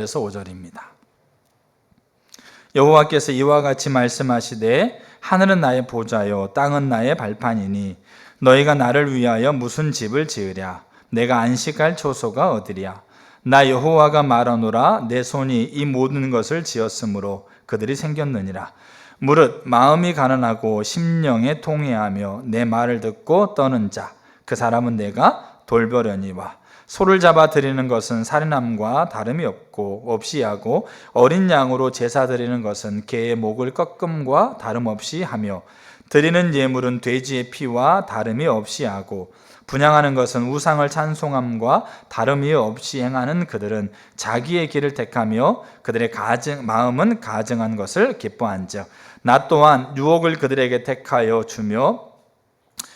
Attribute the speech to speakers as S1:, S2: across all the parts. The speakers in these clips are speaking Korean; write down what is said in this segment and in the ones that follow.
S1: 그래서 5절입니다. 여호와께서 이와 같이 말씀하시되 하늘은 나의 보좌요 땅은 나의 발판이니 너희가 나를 위하여 무슨 집을 지으랴. 내가 안식할 초소가 어디랴. 나 여호와가 말하노라. 내 손이 이 모든 것을 지었으므로 그들이 생겼느니라. 무릇 마음이 가난하고 심령에 통회하며 내 말을 듣고 떠는 자, 그 사람은 내가 돌보려니와. 소를 잡아 드리는 것은 살인함과 다름이 없이 하고 어린 양으로 제사 드리는 것은 개의 목을 꺾음과 다름없이 하며 드리는 예물은 돼지의 피와 다름이 없이 하고 분향하는 것은 우상을 찬송함과 다름이 없이 행하는 그들은 자기의 길을 택하며 그들의 마음은 가증한 것을 기뻐한즉 나 또한 유혹을 그들에게 택하여 주며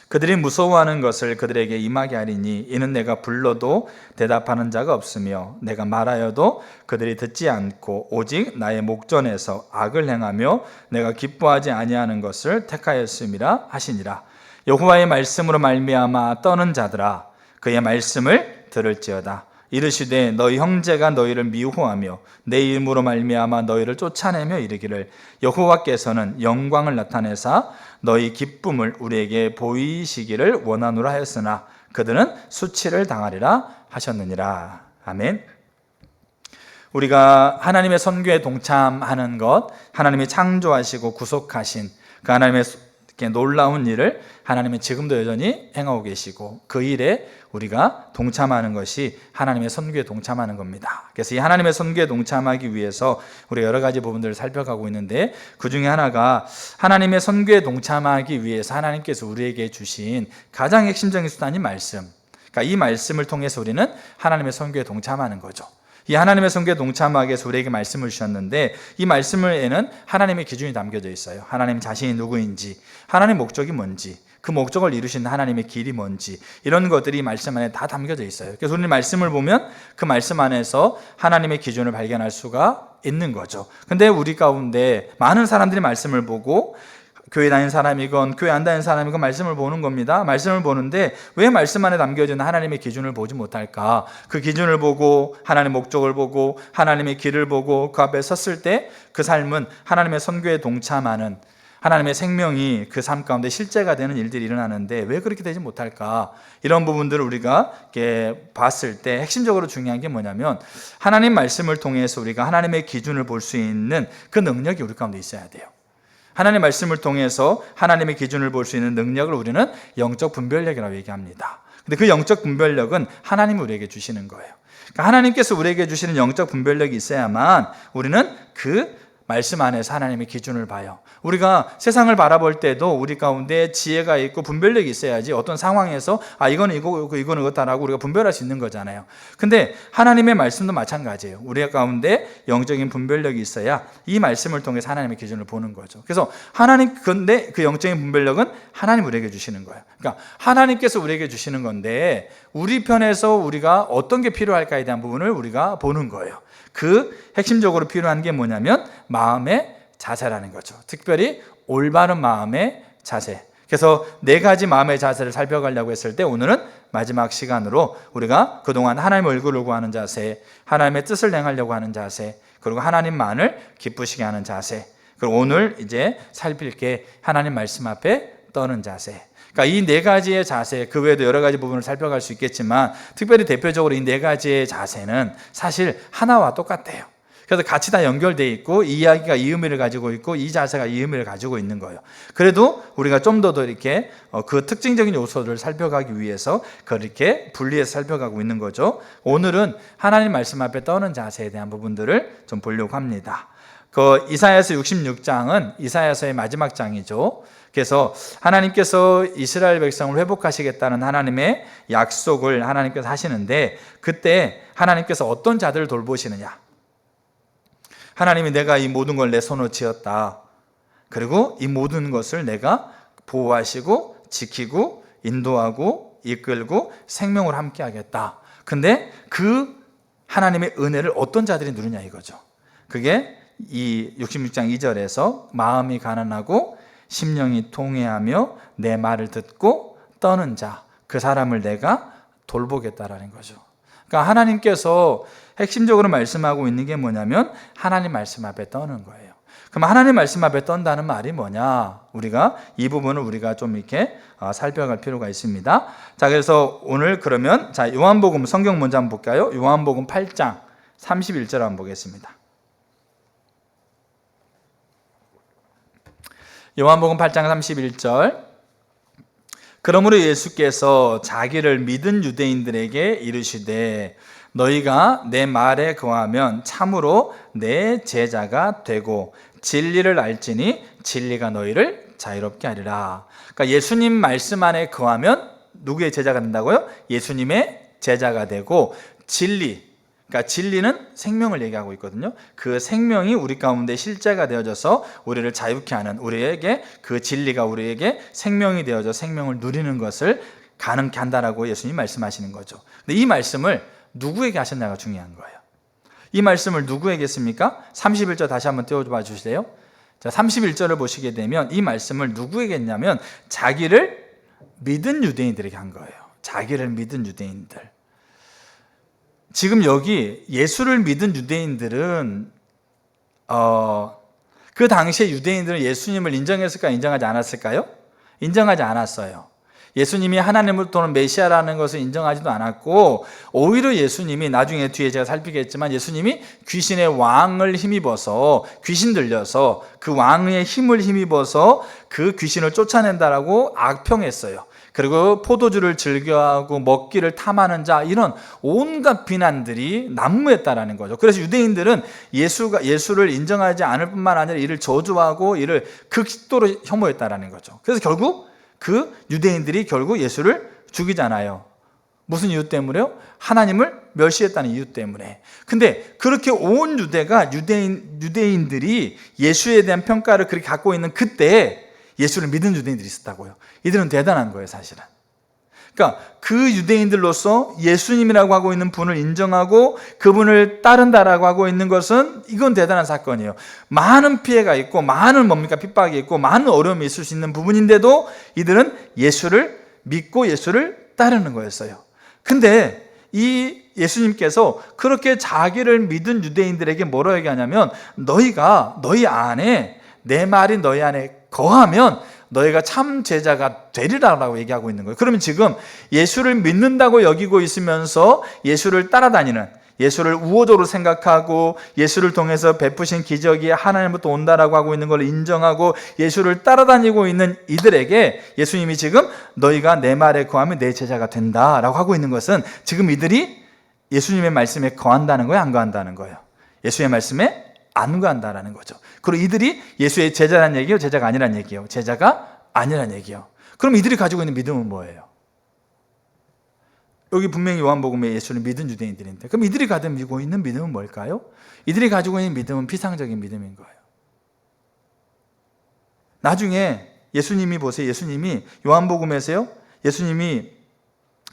S1: 그들이 무서워하는 것을 그들에게 임하게 하리니 이는 내가 불러도 대답하는 자가 없으며 내가 말하여도 그들이 듣지 않고 오직 나의 목전에서 악을 행하며 내가 기뻐하지 아니하는 것을 택하였음이라 하시니라. 여호와의 말씀으로 말미암아 떠는 자들아 그의 말씀을 들을지어다. 이르시되 너희 형제가 너희를 미워하며 내 이름으로 말미암아 너희를 쫓아내며 이르기를 여호와께서는 영광을 나타내사 너희 기쁨을 우리에게 보이시기를 원하노라 하였으나 그들은 수치를 당하리라 하셨느니라. 아멘. 우리가 하나님의 선교에 동참하는 것, 하나님이 창조하시고 구속하신 그 하나님의 놀라운 일을 하나님은 지금도 여전히 행하고 계시고 그 일에 우리가 동참하는 것이 하나님의 선교에 동참하는 겁니다. 그래서 이 하나님의 선교에 동참하기 위해서 우리가 여러 가지 부분들을 살펴가고 있는데 그 중에 하나가 하나님의 선교에 동참하기 위해서 하나님께서 우리에게 주신 가장 핵심적인 수단이 말씀. 그러니까 이 말씀을 통해서 우리는 하나님의 선교에 동참하는 거죠. 이 하나님의 선교에 동참하기 위해서 우리에게 말씀을 주셨는데 이 말씀에는 하나님의 기준이 담겨져 있어요. 하나님 자신이 누구인지, 하나님의 목적이 뭔지, 그 목적을 이루신 하나님의 길이 뭔지 이런 것들이 말씀 안에 다 담겨져 있어요. 그래서 우리는 말씀을 보면 그 말씀 안에서 하나님의 기준을 발견할 수가 있는 거죠. 근데 우리 가운데 많은 사람들이 말씀을 보고 교회 다니는 사람이건 교회 안 다니는 사람이건 말씀을 보는 겁니다. 말씀을 보는데 왜 말씀 안에 담겨진 하나님의 기준을 보지 못할까? 그 기준을 보고 하나님의 목적을 보고 하나님의 길을 보고 그 앞에 섰을 때 그 삶은 하나님의 선교에 동참하는 하나님의 생명이 그 삶 가운데 실제가 되는 일들이 일어나는데 왜 그렇게 되지 못할까? 이런 부분들을 우리가 이렇게 봤을 때 핵심적으로 중요한 게 뭐냐면 하나님 말씀을 통해서 우리가 하나님의 기준을 볼 수 있는 그 능력이 우리 가운데 있어야 돼요. 하나님의 말씀을 통해서 하나님의 기준을 볼 수 있는 능력을 우리는 영적 분별력이라고 얘기합니다. 근데 그 영적 분별력은 하나님이 우리에게 주시는 거예요. 그러니까 하나님께서 우리에게 주시는 영적 분별력이 있어야만 우리는 그 말씀 안에서 하나님의 기준을 봐요. 우리가 세상을 바라볼 때도 우리 가운데 지혜가 있고 분별력이 있어야지 어떤 상황에서 이거는 이거고 이거는 이거다라고 우리가 분별할 수 있는 거잖아요. 근데 하나님의 말씀도 마찬가지예요. 우리 가운데 영적인 분별력이 있어야 이 말씀을 통해서 하나님의 기준을 보는 거죠. 그래서 근데 그 영적인 분별력은 하나님 우리에게 주시는 거예요. 그러니까 하나님께서 우리에게 주시는 건데 우리 편에서 우리가 어떤 게 필요할까에 대한 부분을 우리가 보는 거예요. 그 핵심적으로 필요한 게 뭐냐면 마음의 자세라는 거죠. 특별히 올바른 마음의 자세. 그래서 4가지 마음의 자세를 살펴가려고 했을 때 오늘은 마지막 시간으로 우리가 그동안 하나님의 얼굴을 구하는 자세, 하나님의 뜻을 행하려고 하는 자세, 그리고 하나님만을 기쁘시게 하는 자세, 그리고 오늘 이제 살필 게 하나님 말씀 앞에 떠는 자세. 그러니까 이 4가지의 자세, 그 외에도 여러 가지 부분을 살펴갈 수 있겠지만 특별히 대표적으로 이 4가지의 자세는 사실 하나와 똑같아요. 그래서 같이 다 연결되어 있고 이 이야기가 이 의미를 가지고 있고 이 자세가 이 의미를 가지고 있는 거예요. 그래도 우리가 좀 더 이렇게 그 특징적인 요소들을 살펴가기 위해서 그렇게 분리해서 살펴가고 있는 거죠. 오늘은 하나님 말씀 앞에 떠는 자세에 대한 부분들을 좀 보려고 합니다. 그 이사야서 66장은 이사야서의 마지막 장이죠. 그래서 하나님께서 이스라엘 백성을 회복하시겠다는 하나님의 약속을 하나님께서 하시는데 그때 하나님께서 어떤 자들을 돌보시느냐. 하나님이 내가 이 모든 걸 내 손으로 지었다. 그리고 이 모든 것을 내가 보호하시고 지키고 인도하고 이끌고 생명을 함께 하겠다. 근데 그 하나님의 은혜를 어떤 자들이 누리냐 이거죠. 그게 이 66장 2절에서 마음이 가난하고 심령이 통회하며 내 말을 듣고 떠는 자, 그 사람을 내가 돌보겠다라는 거죠. 그러니까 하나님께서 핵심적으로 말씀하고 있는 게 뭐냐면 하나님 말씀 앞에 떠는 거예요. 그럼 하나님 말씀 앞에 떤다는 말이 뭐냐? 우리가 이 부분을 우리가 좀 이렇게 살펴갈 필요가 있습니다. 자, 그래서 오늘 그러면 자, 요한복음 성경 먼저 한번 볼까요? 요한복음 8장 31절 한번 보겠습니다. 요한복음 8장 31절. 그러므로 예수께서 자기를 믿은 유대인들에게 이르시되 너희가 내 말에 거하면 참으로 내 제자가 되고 진리를 알지니 진리가 너희를 자유롭게 하리라. 그러니까 예수님 말씀 안에 거하면 누구의 제자가 된다고요? 예수님의 제자가 되고 진리, 그러니까 진리는 생명을 얘기하고 있거든요. 그 생명이 우리 가운데 실제가 되어져서 우리를 자유케 하는, 우리에게 그 진리가 우리에게 생명이 되어져 생명을 누리는 것을 가능케 한다라고 예수님 말씀하시는 거죠. 근데 이 말씀을 누구에게 하셨냐가 중요한 거예요. 이 말씀을 누구에게 했습니까? 31절 다시 한번 띄워봐 주세요. 자, 31절을 보시게 되면 이 말씀을 누구에게 했냐면 자기를 믿은 유대인들에게 한 거예요. 자기를 믿은 유대인들. 지금 여기 예수를 믿은 유대인들은 그 당시에 유대인들은 예수님을 인정했을까 인정하지 않았을까요? 인정하지 않았어요. 예수님이 하나님을 또는 메시아라는 것을 인정하지도 않았고 오히려 예수님이 나중에 뒤에 제가 살피겠지만 예수님이 귀신의 왕을 힘입어서 귀신 들려서 그 왕의 힘을 힘입어서 그 귀신을 쫓아낸다라고 악평했어요. 그리고 포도주를 즐겨하고 먹기를 탐하는 자, 이런 온갖 비난들이 난무했다라는 거죠. 그래서 유대인들은 예수를 인정하지 않을 뿐만 아니라 이를 저주하고 이를 극도로 혐오했다라는 거죠. 그래서 결국 그 유대인들이 결국 예수를 죽이잖아요. 무슨 이유 때문에요? 하나님을 멸시했다는 이유 때문에. 근데 그렇게 온 유대가 유대인들이 예수에 대한 평가를 그렇게 갖고 있는 그때 예수를 믿은 유대인들이 있었다고요. 이들은 대단한 거예요, 사실은. 그러니까 그 유대인들로서 예수님이라고 하고 있는 분을 인정하고 그분을 따른다라고 하고 있는 것은 이건 대단한 사건이에요. 많은 피해가 있고 많은 핍박이 있고 많은 어려움이 있을 수 있는 부분인데도 이들은 예수를 믿고 예수를 따르는 거였어요. 근데 이 예수님께서 그렇게 자기를 믿은 유대인들에게 뭐라고 얘기하냐면 너희가 너희 안에 내 말이 너희 안에 거하면 너희가 참 제자가 되리라고 얘기하고 있는 거예요. 그러면 지금 예수를 믿는다고 여기고 있으면서 예수를 따라다니는, 예수를 우호적으로 생각하고 예수를 통해서 베푸신 기적이 하나님부터 온다라고 하고 있는 걸 인정하고 예수를 따라다니고 있는 이들에게 예수님이 지금 너희가 내 말에 거하면 내 제자가 된다라고 하고 있는 것은 지금 이들이 예수님의 말씀에 거한다는 거예요, 안 거한다는 거예요? 예수의 말씀에 안 거한다라는 거죠. 그리고 이들이 예수의 제자라는 얘기예요, 제자가 아니라는 얘기예요? 제자가 아니라는 얘기예요. 그럼 이들이 가지고 있는 믿음은 뭐예요? 여기 분명히 요한복음에 예수를 믿은 유대인들인데 그럼 이들이 가지고 있는 믿음은 뭘까요? 이들이 가지고 있는 믿음은 피상적인 믿음인 거예요. 나중에 예수님이 보세요. 예수님이 요한복음에서요, 예수님이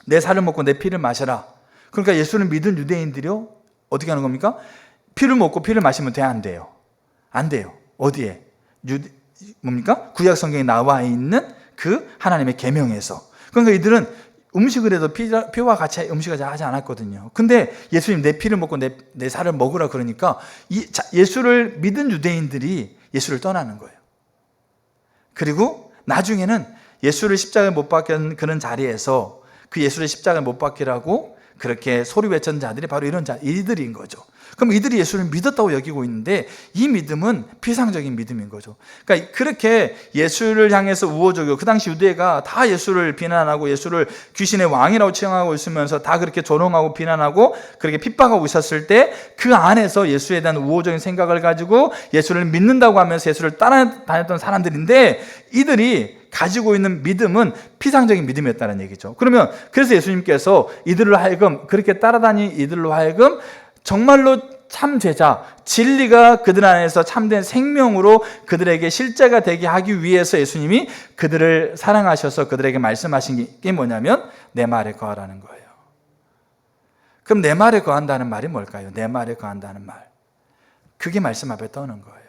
S1: 내 살을 먹고 내 피를 마셔라. 그러니까 예수를 믿은 유대인들이요 어떻게 하는 겁니까? 피를 먹고 피를 마시면 돼, 안 돼요? 안 돼요. 어디에? 뭡니까? 구약 성경에 나와 있는 그 하나님의 계명에서. 그러니까 이들은 음식을 해도 피와 같이 음식을 하지 않았거든요. 근데 예수님 내 피를 먹고 내 살을 먹으라 그러니까 예수를 믿은 유대인들이 예수를 떠나는 거예요. 그리고 나중에는 예수를 십자가에 못 박힌 그런 자리에서 그 예수를 십자가에 못 박히라고 그렇게 소리 외쳤던 자들이 바로 이들인 거죠. 그럼 이들이 예수를 믿었다고 여기고 있는데 이 믿음은 피상적인 믿음인 거죠. 그러니까 그렇게 예수를 향해서 우호적이고 그 당시 유대가 다 예수를 비난하고 예수를 귀신의 왕이라고 칭하고 있으면서 다 그렇게 조롱하고 비난하고 그렇게 핍박하고 있었을 때 그 안에서 예수에 대한 우호적인 생각을 가지고 예수를 믿는다고 하면서 예수를 따라다녔던 사람들인데 이들이 가지고 있는 믿음은 피상적인 믿음이었다는 얘기죠. 그래서 예수님께서 이들로 하여금 그렇게 따라다닌 이들로 하여금 정말로 참 제자, 진리가 그들 안에서 참된 생명으로 그들에게 실제가 되게 하기 위해서 예수님이 그들을 사랑하셔서 그들에게 말씀하신 게 뭐냐면 내 말에 거하라는 거예요. 그럼 내 말에 거한다는 말이 뭘까요? 내 말에 거한다는 말. 그게 말씀 앞에 떠는 거예요.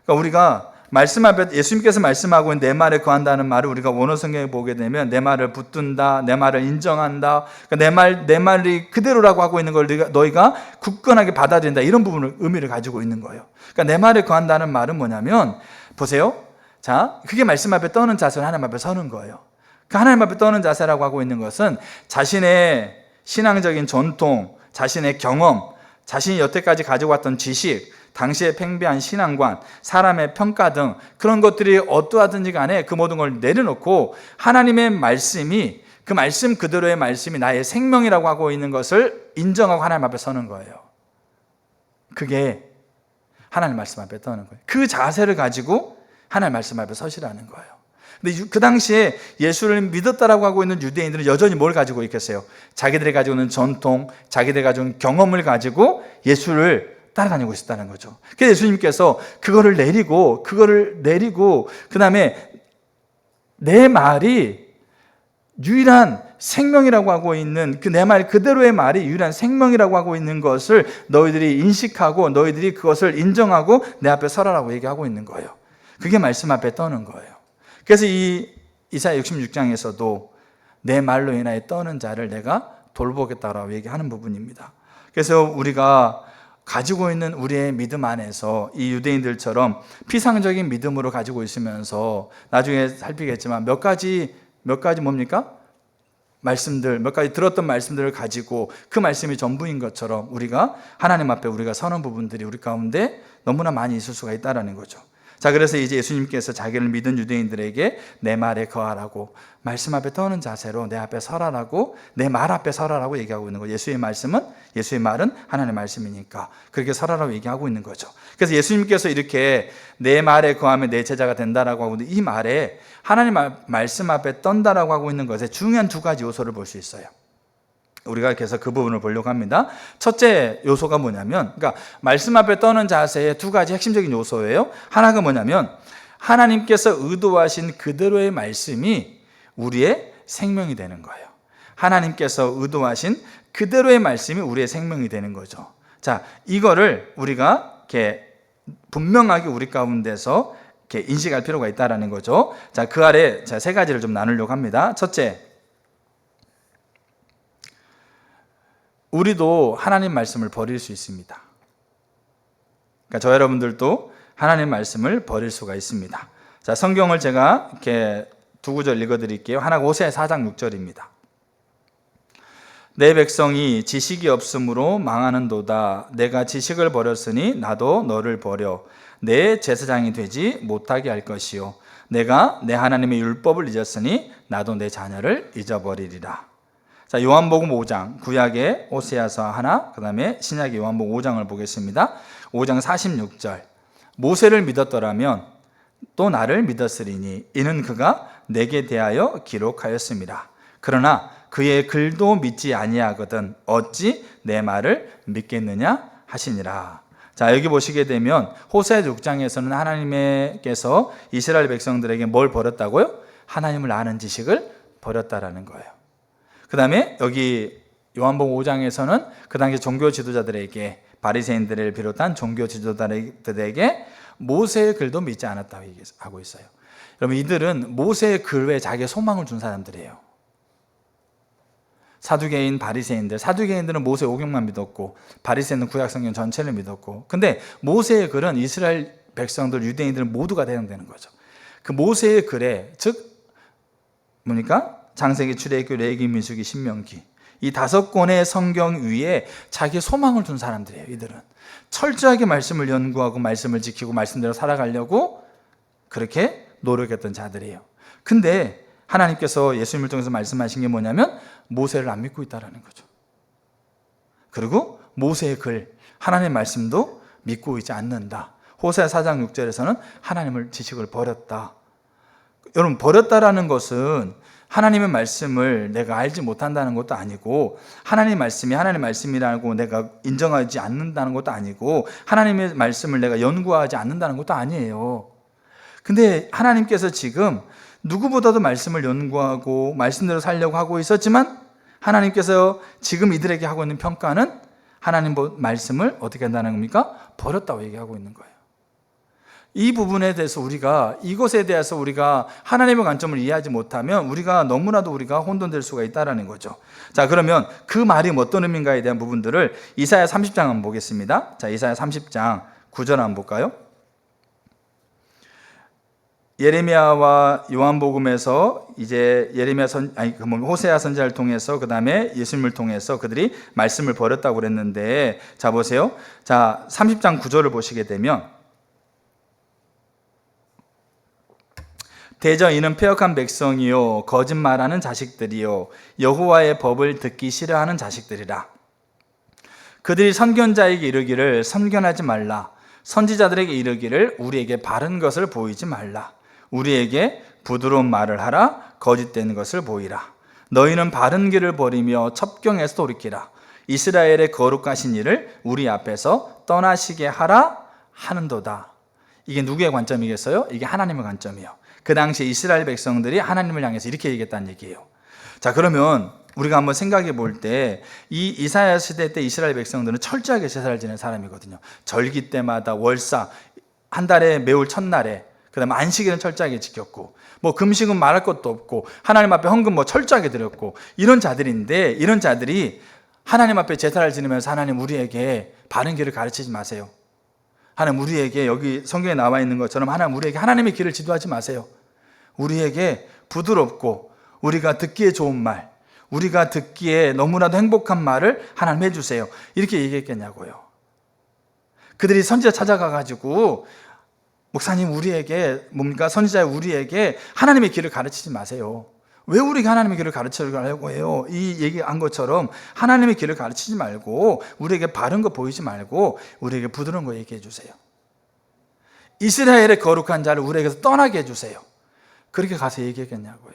S1: 그러니까 우리가 말씀 앞에 예수님께서 말씀하고 있는 내 말에 거한다는 말을 우리가 원어 성경에 보게 되면 내 말을 붙든다, 내 말을 인정한다, 그러니까 내 말이 그대로라고 하고 있는 걸 너희가 굳건하게 받아들인다, 이런 부분을 의미를 가지고 있는 거예요. 그러니까 내 말에 거한다는 말은 뭐냐면, 보세요. 자, 그게 말씀 앞에 떠는 자세로 하나님 앞에 서는 거예요. 그 하나님 앞에 떠는 자세라고 하고 있는 것은 자신의 신앙적인 전통, 자신의 경험, 자신이 여태까지 가지고 왔던 지식, 당시의 팽배한 신앙관, 사람의 평가 등 그런 것들이 어떠하든지 간에 그 모든 걸 내려놓고 하나님의 말씀이, 그 말씀 그대로의 말씀이 나의 생명이라고 하고 있는 것을 인정하고 하나님 앞에 서는 거예요. 그게 하나님 말씀 앞에 떠는 거예요. 그 자세를 가지고 하나님 말씀 앞에 서시라는 거예요. 근데 그 당시에 예수를 믿었다라고 하고 있는 유대인들은 여전히 뭘 가지고 있겠어요? 자기들이 가지고 있는 전통, 자기들이 가지고 있는 경험을 가지고 예수를 따라다니고 있었다는 거죠. 그래서 예수님께서 그거를 내리고 그 다음에 내 말이 유일한 생명이라고 하고 있는, 그 내 말 그대로의 말이 유일한 생명이라고 하고 있는 것을 너희들이 인식하고 너희들이 그것을 인정하고 내 앞에 서라라고 얘기하고 있는 거예요. 그게 말씀 앞에 떠는 거예요. 그래서 이 이사야 66장에서도 내 말로 인하여 떠는 자를 내가 돌보겠다라고 얘기하는 부분입니다. 그래서 우리가 가지고 있는 우리의 믿음 안에서 이 유대인들처럼 피상적인 믿음으로 가지고 있으면서 나중에 살피겠지만 몇 가지 뭡니까? 말씀들, 몇 가지 들었던 말씀들을 가지고 그 말씀이 전부인 것처럼 우리가 하나님 앞에 우리가 서는 부분들이 우리 가운데 너무나 많이 있을 수가 있다는 거죠. 자, 그래서 이제 예수님께서 자기를 믿은 유대인들에게 내 말에 거하라고, 말씀 앞에 떠는 자세로 내 앞에 서라라고, 내 말 앞에 서라라고 얘기하고 있는 거예요. 예수의 말은 하나님의 말씀이니까 그렇게 서라라고 얘기하고 있는 거죠. 그래서 예수님께서 이렇게 내 말에 거하면 내 제자가 된다라고 하고 있는데, 이 말에 하나님 말씀 앞에 떤다라고 하고 있는 것에 중요한 두 가지 요소를 볼 수 있어요. 우리가 그래서 그 부분을 보려고 합니다. 첫째 요소가 뭐냐면, 그러니까 말씀 앞에 떠는 자세의 두 가지 핵심적인 요소예요. 하나가 뭐냐면, 하나님께서 의도하신 그대로의 말씀이 우리의 생명이 되는 거예요. 하나님께서 의도하신 그대로의 말씀이 우리의 생명이 되는 거죠. 자, 이거를 우리가 이렇게 분명하게 우리 가운데서 이렇게 인식할 필요가 있다라는 거죠. 자, 그 아래 세 가지를 좀 나누려고 합니다. 첫째, 우리도 하나님 말씀을 버릴 수 있습니다. 그러니까 저 여러분들도 하나님 말씀을 버릴 수가 있습니다. 자, 성경을 제가 이렇게 두 구절 읽어드릴게요. 하나가 호세아 4장 6절입니다. 내 백성이 지식이 없으므로 망하는도다. 내가 지식을 버렸으니 나도 너를 버려 내 제사장이 되지 못하게 할 것이요. 내가 내 하나님의 율법을 잊었으니 나도 내 자녀를 잊어버리리라. 자, 요한복음 5장, 구약의 호세아서 하나, 그 다음에 신약의 요한복음 5장을 보겠습니다. 5장 46절. 모세를 믿었더라면 또 나를 믿었으리니 이는 그가 내게 대하여 기록하였습니다. 그러나 그의 글도 믿지 아니하거든 어찌 내 말을 믿겠느냐 하시니라. 자, 여기 보시게 되면 호세아 6장에서는 하나님께서 이스라엘 백성들에게 뭘 버렸다고요? 하나님을 아는 지식을 버렸다라는 거예요. 그 다음에 여기 요한복음 5장에서는 그 당시 종교 지도자들에게, 바리새인들을 비롯한 종교 지도자들에게 모세의 글도 믿지 않았다고 얘기하고 있어요. 여러분, 이들은 모세의 글 외에 자기의 소망을 준 사람들이에요. 사두개인, 바리새인들, 사두개인들은 모세 오경만 믿었고 바리새인은 구약성경 전체를 믿었고, 근데 모세의 글은 이스라엘 백성들, 유대인들 모두가 대응되는 거죠. 그 모세의 글에, 즉 뭡니까? 창세기, 출애굽기, 레위기, 민수기, 신명기, 이 5권의 성경 위에 자기의 소망을 둔 사람들이에요. 이들은 철저하게 말씀을 연구하고 말씀을 지키고 말씀대로 살아가려고 그렇게 노력했던 자들이에요. 근데 하나님께서 예수님을 통해서 말씀하신 게 뭐냐면 모세를 안 믿고 있다는 거죠. 그리고 모세의 글, 하나님의 말씀도 믿고 있지 않는다. 호세아 4장 6절에서는 하나님을 지식을 버렸다. 여러분, 버렸다라는 것은 하나님의 말씀을 내가 알지 못한다는 것도 아니고, 하나님의 말씀이 하나님의 말씀이라고 내가 인정하지 않는다는 것도 아니고, 하나님의 말씀을 내가 연구하지 않는다는 것도 아니에요. 근데 하나님께서 지금 누구보다도 말씀을 연구하고 말씀대로 살려고 하고 있었지만, 하나님께서 지금 이들에게 하고 있는 평가는 하나님 말씀을 어떻게 한다는 겁니까? 버렸다고 얘기하고 있는 거예요. 이 부분에 대해서 이것에 대해서 우리가 하나님의 관점을 이해하지 못하면 너무나도 우리가 혼돈될 수가 있다는 거죠. 자, 그러면 그 말이 어떤 의미인가에 대한 부분들을 이사야 30장 한번 보겠습니다. 자, 이사야 30장 9절 한번 볼까요? 예레미야와 요한복음에서 이제 호세아 선지자를 통해서 그 다음에 예수님을 통해서 그들이 말씀을 버렸다고 그랬는데, 자 보세요. 자, 30장 9절을 보시게 되면, 대저 이는 패역한 백성이요 거짓말하는 자식들이요 여호와의 법을 듣기 싫어하는 자식들이라. 그들이 선견자에게 이르기를 선견하지 말라. 선지자들에게 이르기를 우리에게 바른 것을 보이지 말라. 우리에게 부드러운 말을 하라. 거짓된 것을 보이라. 너희는 바른 길을 버리며 첩경에서 돌이키라. 이스라엘의 거룩하신 이를 우리 앞에서 떠나시게 하라 하는도다. 이게 누구의 관점이겠어요? 이게 하나님의 관점이에요. 그 당시 이스라엘 백성들이 하나님을 향해서 이렇게 얘기했다는 얘기예요. 자, 그러면 우리가 한번 생각해 볼 때 이 이사야 시대 때 이스라엘 백성들은 철저하게 제사를 지낸 사람이거든요. 절기 때마다 월사, 한 달에 매울 첫날에, 그 다음에 안식일은 철저하게 지켰고, 금식은 말할 것도 없고, 하나님 앞에 헌금 철저하게 드렸고, 이런 자들인데, 이런 자들이 하나님 앞에 제사를 지내면서 하나님 우리에게 바른 길을 가르치지 마세요. 하나님 우리에게, 여기 성경에 나와 있는 것처럼 하나님 우리에게 하나님의 길을 지도하지 마세요. 우리에게 부드럽고 우리가 듣기에 좋은 말, 우리가 듣기에 너무나도 행복한 말을 하나님 해주세요. 이렇게 얘기했겠냐고요. 그들이 선지자 찾아가가지고 목사님 우리에게 선지자 우리에게 하나님의 길을 가르치지 마세요. 왜 우리가 하나님의 길을 가르치려고 해요? 이 얘기한 것처럼 하나님의 길을 가르치지 말고 우리에게 바른 거 보이지 말고 우리에게 부드러운 거 얘기해 주세요. 이스라엘의 거룩한 자를 우리에게서 떠나게 해주세요. 그렇게 가서 얘기했겠냐고요.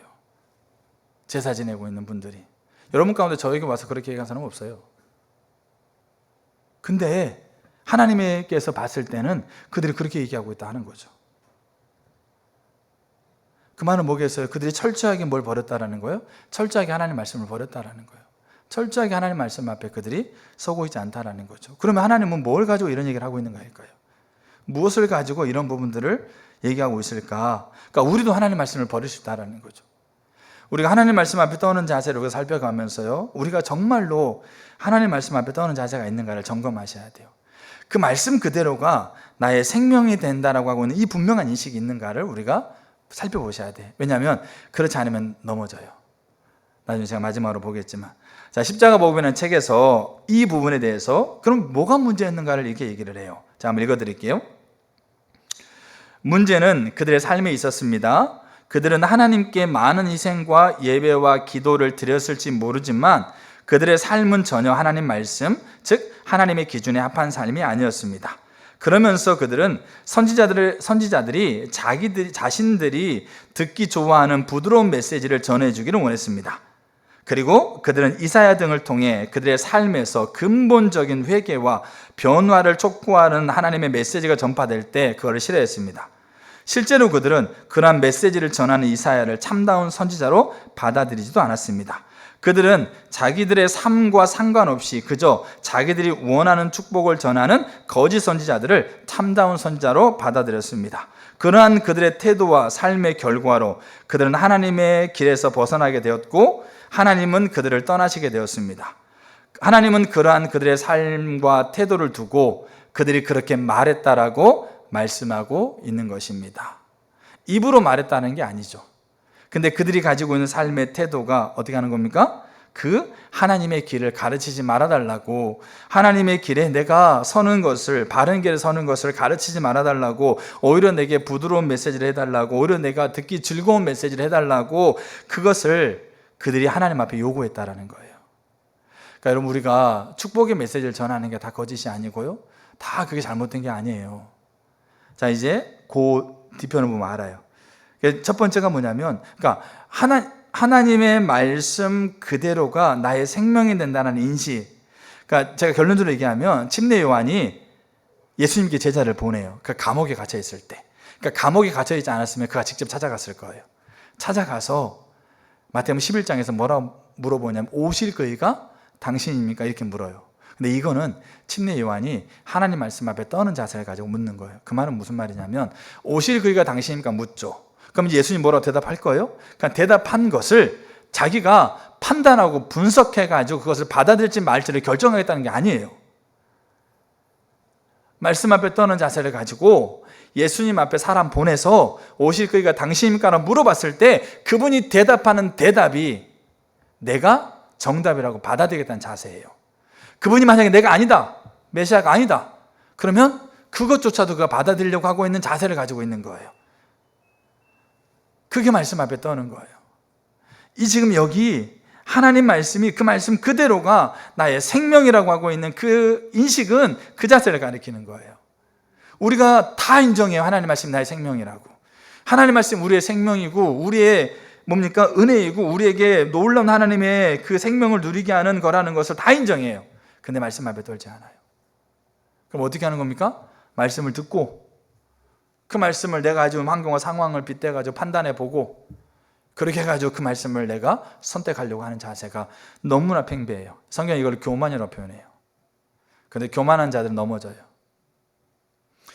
S1: 제사 지내고 있는 분들이. 여러분 가운데 저에게 와서 그렇게 얘기한 사람은 없어요. 근데 하나님께서 봤을 때는 그들이 그렇게 얘기하고 있다 하는 거죠. 그 말은 뭐겠어요? 그들이 철저하게 뭘 버렸다라는 거예요? 철저하게 하나님 말씀을 버렸다라는 거예요. 철저하게 하나님 말씀 앞에 그들이 서고 있지 않다라는 거죠. 그러면 하나님은 뭘 가지고 이런 얘기를 하고 있는 거일까요? 무엇을 가지고 이런 부분들을 얘기하고 있을까? 그러니까 우리도 하나님 말씀을 버릴 수 있다라는 거죠. 우리가 하나님 말씀 앞에 떠오는 자세를 우리가 살펴가면서요, 우리가 정말로 하나님 말씀 앞에 떠오는 자세가 있는가를 점검하셔야 돼요. 그 말씀 그대로가 나의 생명이 된다라고 하고 있는 이 분명한 인식이 있는가를 우리가 살펴보셔야 돼. 왜냐하면 그렇지 않으면 넘어져요. 나중에 제가 마지막으로 보겠지만, 자, 십자가 복음이라는 책에서 이 부분에 대해서 그럼 뭐가 문제였는가를 이렇게 얘기를 해요. 자, 한번 읽어드릴게요. 문제는 그들의 삶에 있었습니다. 그들은 하나님께 많은 희생과 예배와 기도를 드렸을지 모르지만 그들의 삶은 전혀 하나님 말씀, 즉 하나님의 기준에 합한 삶이 아니었습니다. 그러면서 그들은 선지자들이 자신들이 듣기 좋아하는 부드러운 메시지를 전해주기를 원했습니다. 그리고 그들은 이사야 등을 통해 그들의 삶에서 근본적인 회개와 변화를 촉구하는 하나님의 메시지가 전파될 때 그것을 싫어했습니다. 실제로 그들은 그러한 메시지를 전하는 이사야를 참다운 선지자로 받아들이지도 않았습니다. 그들은 자기들의 삶과 상관없이 그저 자기들이 원하는 축복을 전하는 거짓 선지자들을 참다운 선지자로 받아들였습니다. 그러한 그들의 태도와 삶의 결과로 그들은 하나님의 길에서 벗어나게 되었고 하나님은 그들을 떠나시게 되었습니다. 하나님은 그러한 그들의 삶과 태도를 두고 그들이 그렇게 말했다라고 말씀하고 있는 것입니다. 입으로 말했다는 게 아니죠. 근데 그들이 가지고 있는 삶의 태도가 어떻게 하는 겁니까? 그 하나님의 길을 가르치지 말아달라고, 하나님의 길에 내가 서는 것을, 바른 길에 서는 것을 가르치지 말아달라고, 오히려 내게 부드러운 메시지를 해달라고, 오히려 내가 듣기 즐거운 메시지를 해달라고, 그것을 그들이 하나님 앞에 요구했다라는 거예요. 그러니까 여러분, 우리가 축복의 메시지를 전하는 게 다 거짓이 아니고요, 다 그게 잘못된 게 아니에요. 자, 이제 그 뒤편을 보면 알아요. 첫 번째가 뭐냐면, 그러니까 하나님의 말씀 그대로가 나의 생명이 된다는 인식. 그러니까 제가 결론적으로 얘기하면 침례 요한이 예수님께 제자를 보내요. 그 감옥에 갇혀 있을 때. 그러니까 감옥에 갇혀 있지 않았으면 그가 직접 찾아갔을 거예요. 찾아가서 마태복음 11장에서 뭐라고 물어보냐면 오실 그이가 당신입니까? 이렇게 물어요. 근데 이거는 침례 요한이 하나님 말씀 앞에 떠는 자세를 가지고 묻는 거예요. 그 말은 무슨 말이냐면 오실 그이가 당신입니까? 묻죠. 그럼 예수님 뭐라고 대답할 거예요? 그러니까 대답한 것을 자기가 판단하고 분석해가지고 그것을 받아들일지 말지를 결정하겠다는 게 아니에요. 말씀 앞에 떠는 자세를 가지고 예수님 앞에 사람 보내서 오실 그이가 당신입니까? 라고 물어봤을 때 그분이 대답하는 대답이 내가 정답이라고 받아들이겠다는 자세예요. 그분이 만약에 내가 아니다, 메시아가 아니다, 그러면 그것조차도 그가 받아들이려고 하고 있는 자세를 가지고 있는 거예요. 그게 말씀 앞에 떠는 거예요. 이 지금 여기 하나님 말씀이 그 말씀 그대로가 나의 생명이라고 하고 있는 그 인식은 그 자세를 가리키는 거예요. 우리가 다 인정해요. 하나님 말씀이 나의 생명이라고. 하나님 말씀 우리의 생명이고 우리의 뭡니까? 은혜이고 우리에게 놀라운 하나님의 그 생명을 누리게 하는 거라는 것을 다 인정해요. 근데 말씀 앞에 떨지 않아요. 그럼 어떻게 하는 겁니까? 말씀을 듣고 그 말씀을 내가 가지고 환경과 상황을 빗대가지고 판단해보고 그렇게 해가지고 그 말씀을 내가 선택하려고 하는 자세가 너무나 팽배해요. 성경이 이걸 교만이라고 표현해요. 그런데 교만한 자들은 넘어져요.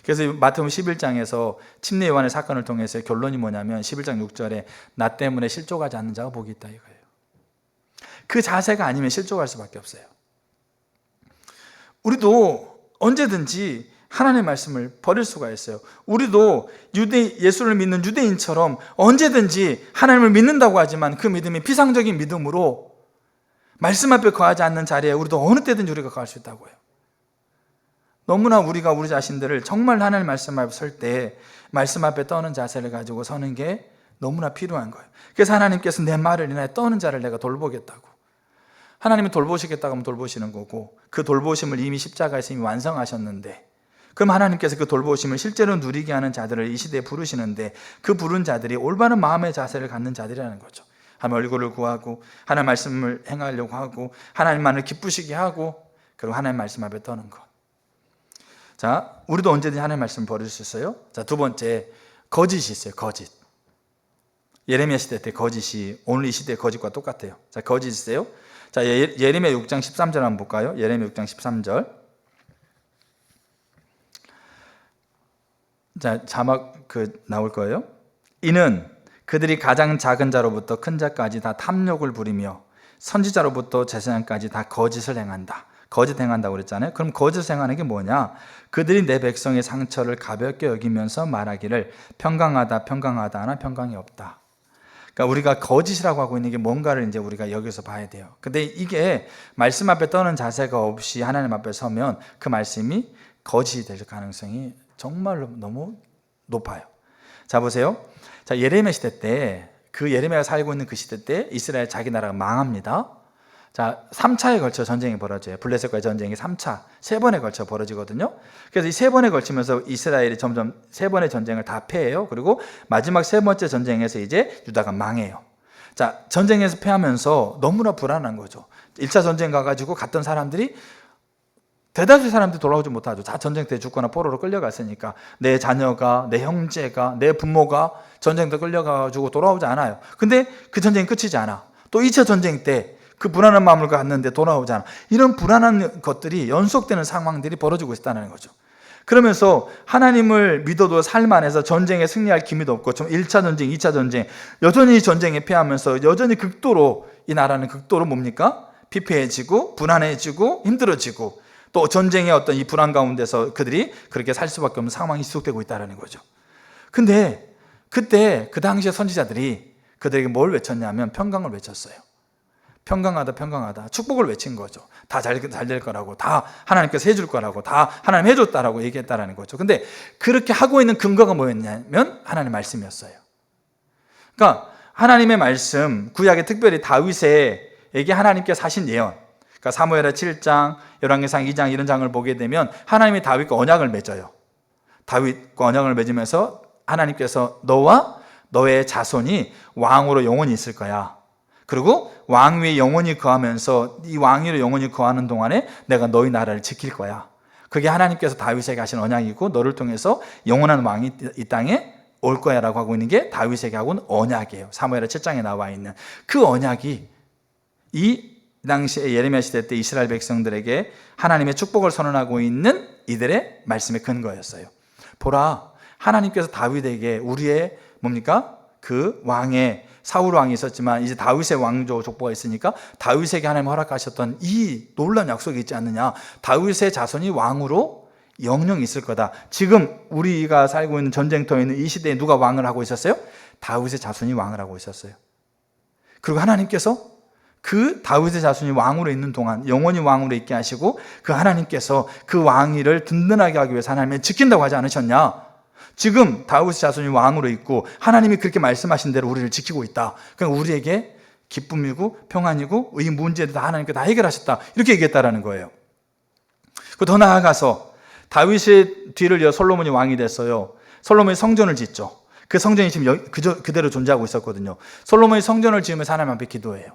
S1: 그래서 마태복음 11장에서 침례 요한의 사건을 통해서 결론이 뭐냐면 11장 6절에 나 때문에 실족하지 않는 자가 복이 있다 이거예요. 그 자세가 아니면 실족할 수밖에 없어요. 우리도 언제든지 하나님의 말씀을 버릴 수가 있어요. 우리도 예수를 믿는 유대인처럼 언제든지 하나님을 믿는다고 하지만 그 믿음이 피상적인 믿음으로 말씀 앞에 거하지 않는 자리에 우리도 어느 때든지 우리가 거할 수 있다고 해요. 너무나 우리가 우리 자신들을 정말 하나님 말씀 앞에 설 때 말씀 앞에 떠는 자세를 가지고 서는 게 너무나 필요한 거예요. 그래서 하나님께서 내 말을 인하여 떠는 자를 내가 돌보겠다고. 하나님이 돌보시겠다고 하면 돌보시는 거고 그 돌보심을 이미 십자가에서 이미 완성하셨는데 그럼 하나님께서 그 돌보심을 실제로 누리게 하는 자들을 이 시대에 부르시는데 그 부른 자들이 올바른 마음의 자세를 갖는 자들이라는 거죠. 하나님 얼굴을 구하고 하나님 말씀을 행하려고 하고 하나님만을 기쁘시게 하고 그리고 하나님 말씀 앞에 떠는 것. 자, 우리도 언제든지 하나님 말씀을 버릴 수 있어요. 자, 두 번째, 거짓이 있어요. 거짓. 예레미야 시대 때 거짓이 오늘 이 시대의 거짓과 똑같아요. 자, 거짓 있어요. 자, 예레미야 6장 13절 한번 볼까요? 예레미야 6장 13절. 자, 자막 나올 거예요. 이는 그들이 가장 작은 자로부터 큰 자까지 다 탐욕을 부리며 선지자로부터 제사장까지 다 거짓을 행한다. 거짓 행한다고 그랬잖아요. 그럼 거짓 행하는 게 뭐냐? 그들이 내 백성의 상처를 가볍게 여기면서 말하기를 평강하다 평강하다 하나 평강이 없다. 그러니까 우리가 거짓이라고 하고 있는 게 뭔가를 이제 우리가 여기서 봐야 돼요. 근데 이게 말씀 앞에 떠는 자세가 없이 하나님 앞에 서면 그 말씀이 거짓이 될 가능성이 정말로 너무 높아요. 자, 보세요. 자, 예레미야 시대 때 그 예레미야가 살고 있는 그 시대 때 이스라엘 자기 나라가 망합니다. 자, 3차에 걸쳐 전쟁이 벌어져요. 블레셋과의 전쟁이 3차, 3번에 걸쳐 벌어지거든요. 그래서 이 3번에 걸치면서 이스라엘이 점점 3번의 전쟁을 다 패해요. 그리고 마지막 3번째 전쟁에서 이제 유다가 망해요. 자, 전쟁에서 패하면서 너무나 불안한 거죠. 1차 전쟁 가가지고 갔던 사람들이 대다수의 사람들이 돌아오지 못하죠. 다 전쟁터에 죽거나 포로로 끌려갔으니까 내 자녀가, 내 형제가, 내 부모가 전쟁터 끌려가지고 돌아오지 않아요. 근데 그 전쟁이 끝이지 않아. 또 2차 전쟁 때 그 불안한 마음을 갖는데 돌아오지 않아. 이런 불안한 것들이 연속되는 상황들이 벌어지고 있다는 거죠. 그러면서 하나님을 믿어도 삶 안에서 전쟁에 승리할 기미도 없고 1차 전쟁, 2차 전쟁 여전히 전쟁에 패하면서 여전히 극도로 이 나라는 극도로 뭡니까? 피폐해지고 불안해지고 힘들어지고 또 전쟁의 어떤 이 불안 가운데서 그들이 그렇게 살 수밖에 없는 상황이 지속되고 있다는 거죠. 근데 그때 그 당시에 선지자들이 그들에게 뭘 외쳤냐면 평강을 외쳤어요. 평강하다 평강하다 축복을 외친 거죠. 다 잘 될 거라고, 다 하나님께서 해줄 거라고, 다 하나님 해줬다라고 얘기했다라는 거죠. 근데 그렇게 하고 있는 근거가 뭐였냐면 하나님 말씀이었어요. 그러니까 하나님의 말씀, 구약에 특별히 다윗에게 하나님께서 하신 예언, 그러니까 사무엘하 7장, 열왕기상 2장 이런 장을 보게 되면 하나님이 다윗과 언약을 맺어요. 다윗과 언약을 맺으면서 하나님께서 너와 너의 자손이 왕으로 영원히 있을 거야. 그리고 왕 위에 영원히 거하면서 이 왕 위로 영원히 거하는 동안에 내가 너희 나라를 지킬 거야. 그게 하나님께서 다윗에게 하신 언약이고 너를 통해서 영원한 왕이 이 땅에 올 거야 라고 하고 있는 게 다윗에게 하고 있는 언약이에요. 사무엘하 7장에 나와 있는 그 언약이 이 이 당시에 예레미야 시대 때 이스라엘 백성들에게 하나님의 축복을 선언하고 있는 이들의 말씀의 근거였어요. 보라, 하나님께서 다윗에게 우리의 뭡니까? 그 왕의 사울 왕이 있었지만 이제 다윗의 왕조 족보가 있으니까 다윗에게 하나님 허락하셨던 이 놀라운 약속이 있지 않느냐. 다윗의 자손이 왕으로 영영 있을 거다. 지금 우리가 살고 있는 전쟁터에 있는 이 시대에 누가 왕을 하고 있었어요? 다윗의 자손이 왕을 하고 있었어요. 그리고 하나님께서 그 다윗의 자손이 왕으로 있는 동안 영원히 왕으로 있게 하시고 그 하나님께서 그 왕위를 든든하게 하기 위해서 하나님이 지킨다고 하지 않으셨냐? 지금 다윗의 자손이 왕으로 있고 하나님이 그렇게 말씀하신 대로 우리를 지키고 있다. 그러니까 우리에게 기쁨이고 평안이고 이 문제도 다 하나님께 다 해결하셨다. 이렇게 얘기했다라는 거예요. 더 나아가서 다윗의 뒤를 이어 솔로몬이 왕이 됐어요. 솔로몬이 성전을 짓죠. 그 성전이 지금 그대로 존재하고 있었거든요. 솔로몬이 성전을 지으면서 하나님 앞에 기도해요.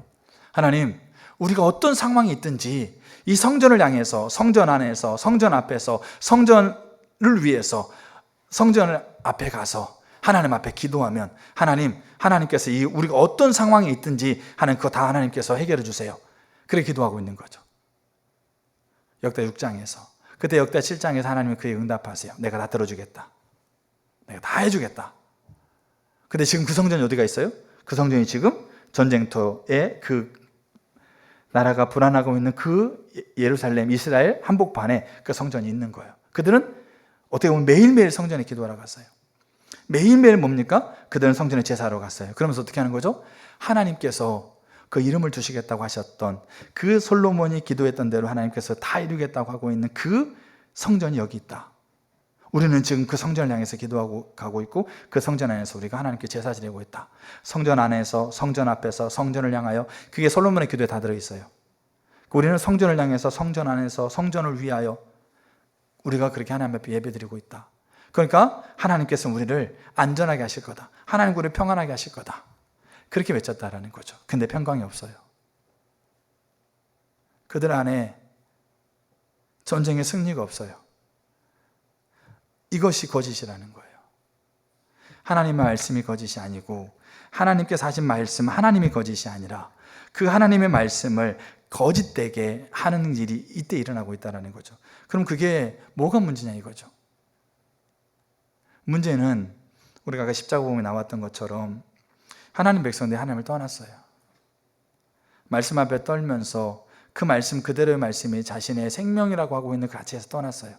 S1: 하나님, 우리가 어떤 상황이 있든지 이 성전을 향해서, 성전 안에서, 성전 앞에서, 성전을 위해서 성전 앞에 가서 하나님 앞에 기도하면 하나님께서 우리가 어떤 상황에 있든지 하는 그거 다 하나님께서 해결해 주세요. 그래 기도하고 있는 거죠. 역대 6장에서. 그때 역대 7장에서 하나님이 그에 응답하세요. 내가 다 들어주겠다. 내가 다 해주겠다. 근데 지금 그 성전이 어디가 있어요? 그 성전이 지금 전쟁터에 그 나라가 불안하고 있는 그 예루살렘, 이스라엘 한복판에 그 성전이 있는 거예요. 그들은 어떻게 보면 매일매일 성전에 기도하러 갔어요. 매일매일 뭡니까? 그들은 성전에 제사하러 갔어요. 그러면서 어떻게 하는 거죠? 하나님께서 그 이름을 두시겠다고 하셨던 그 솔로몬이 기도했던 대로 하나님께서 다 이루겠다고 하고 있는 그 성전이 여기 있다. 우리는 지금 그 성전을 향해서 기도하고 가고 있고 그 성전 안에서 우리가 하나님께 제사 지내고 있다. 성전 안에서, 성전 앞에서, 성전을 향하여, 그게 솔로몬의 기도에 다 들어있어요. 우리는 성전을 향해서, 성전 안에서, 성전을 위하여 우리가 그렇게 하나님 앞에 예배드리고 있다. 그러니까 하나님께서 우리를 안전하게 하실 거다. 하나님 우리를 평안하게 하실 거다. 그렇게 외쳤다라는 거죠. 근데 평강이 없어요. 그들 안에 전쟁의 승리가 없어요. 이것이 거짓이라는 거예요. 하나님의 말씀이 거짓이 아니고 하나님께서 하신 말씀, 하나님이 거짓이 아니라 그 하나님의 말씀을 거짓되게 하는 일이 이때 일어나고 있다는 거죠. 그럼 그게 뭐가 문제냐 이거죠. 문제는 우리가 아까 십자가복음에 나왔던 것처럼 하나님 백성들이 하나님을 떠났어요. 말씀 앞에 떨면서 그 말씀 그대로의 말씀이 자신의 생명이라고 하고 있는 그 가치에서 떠났어요.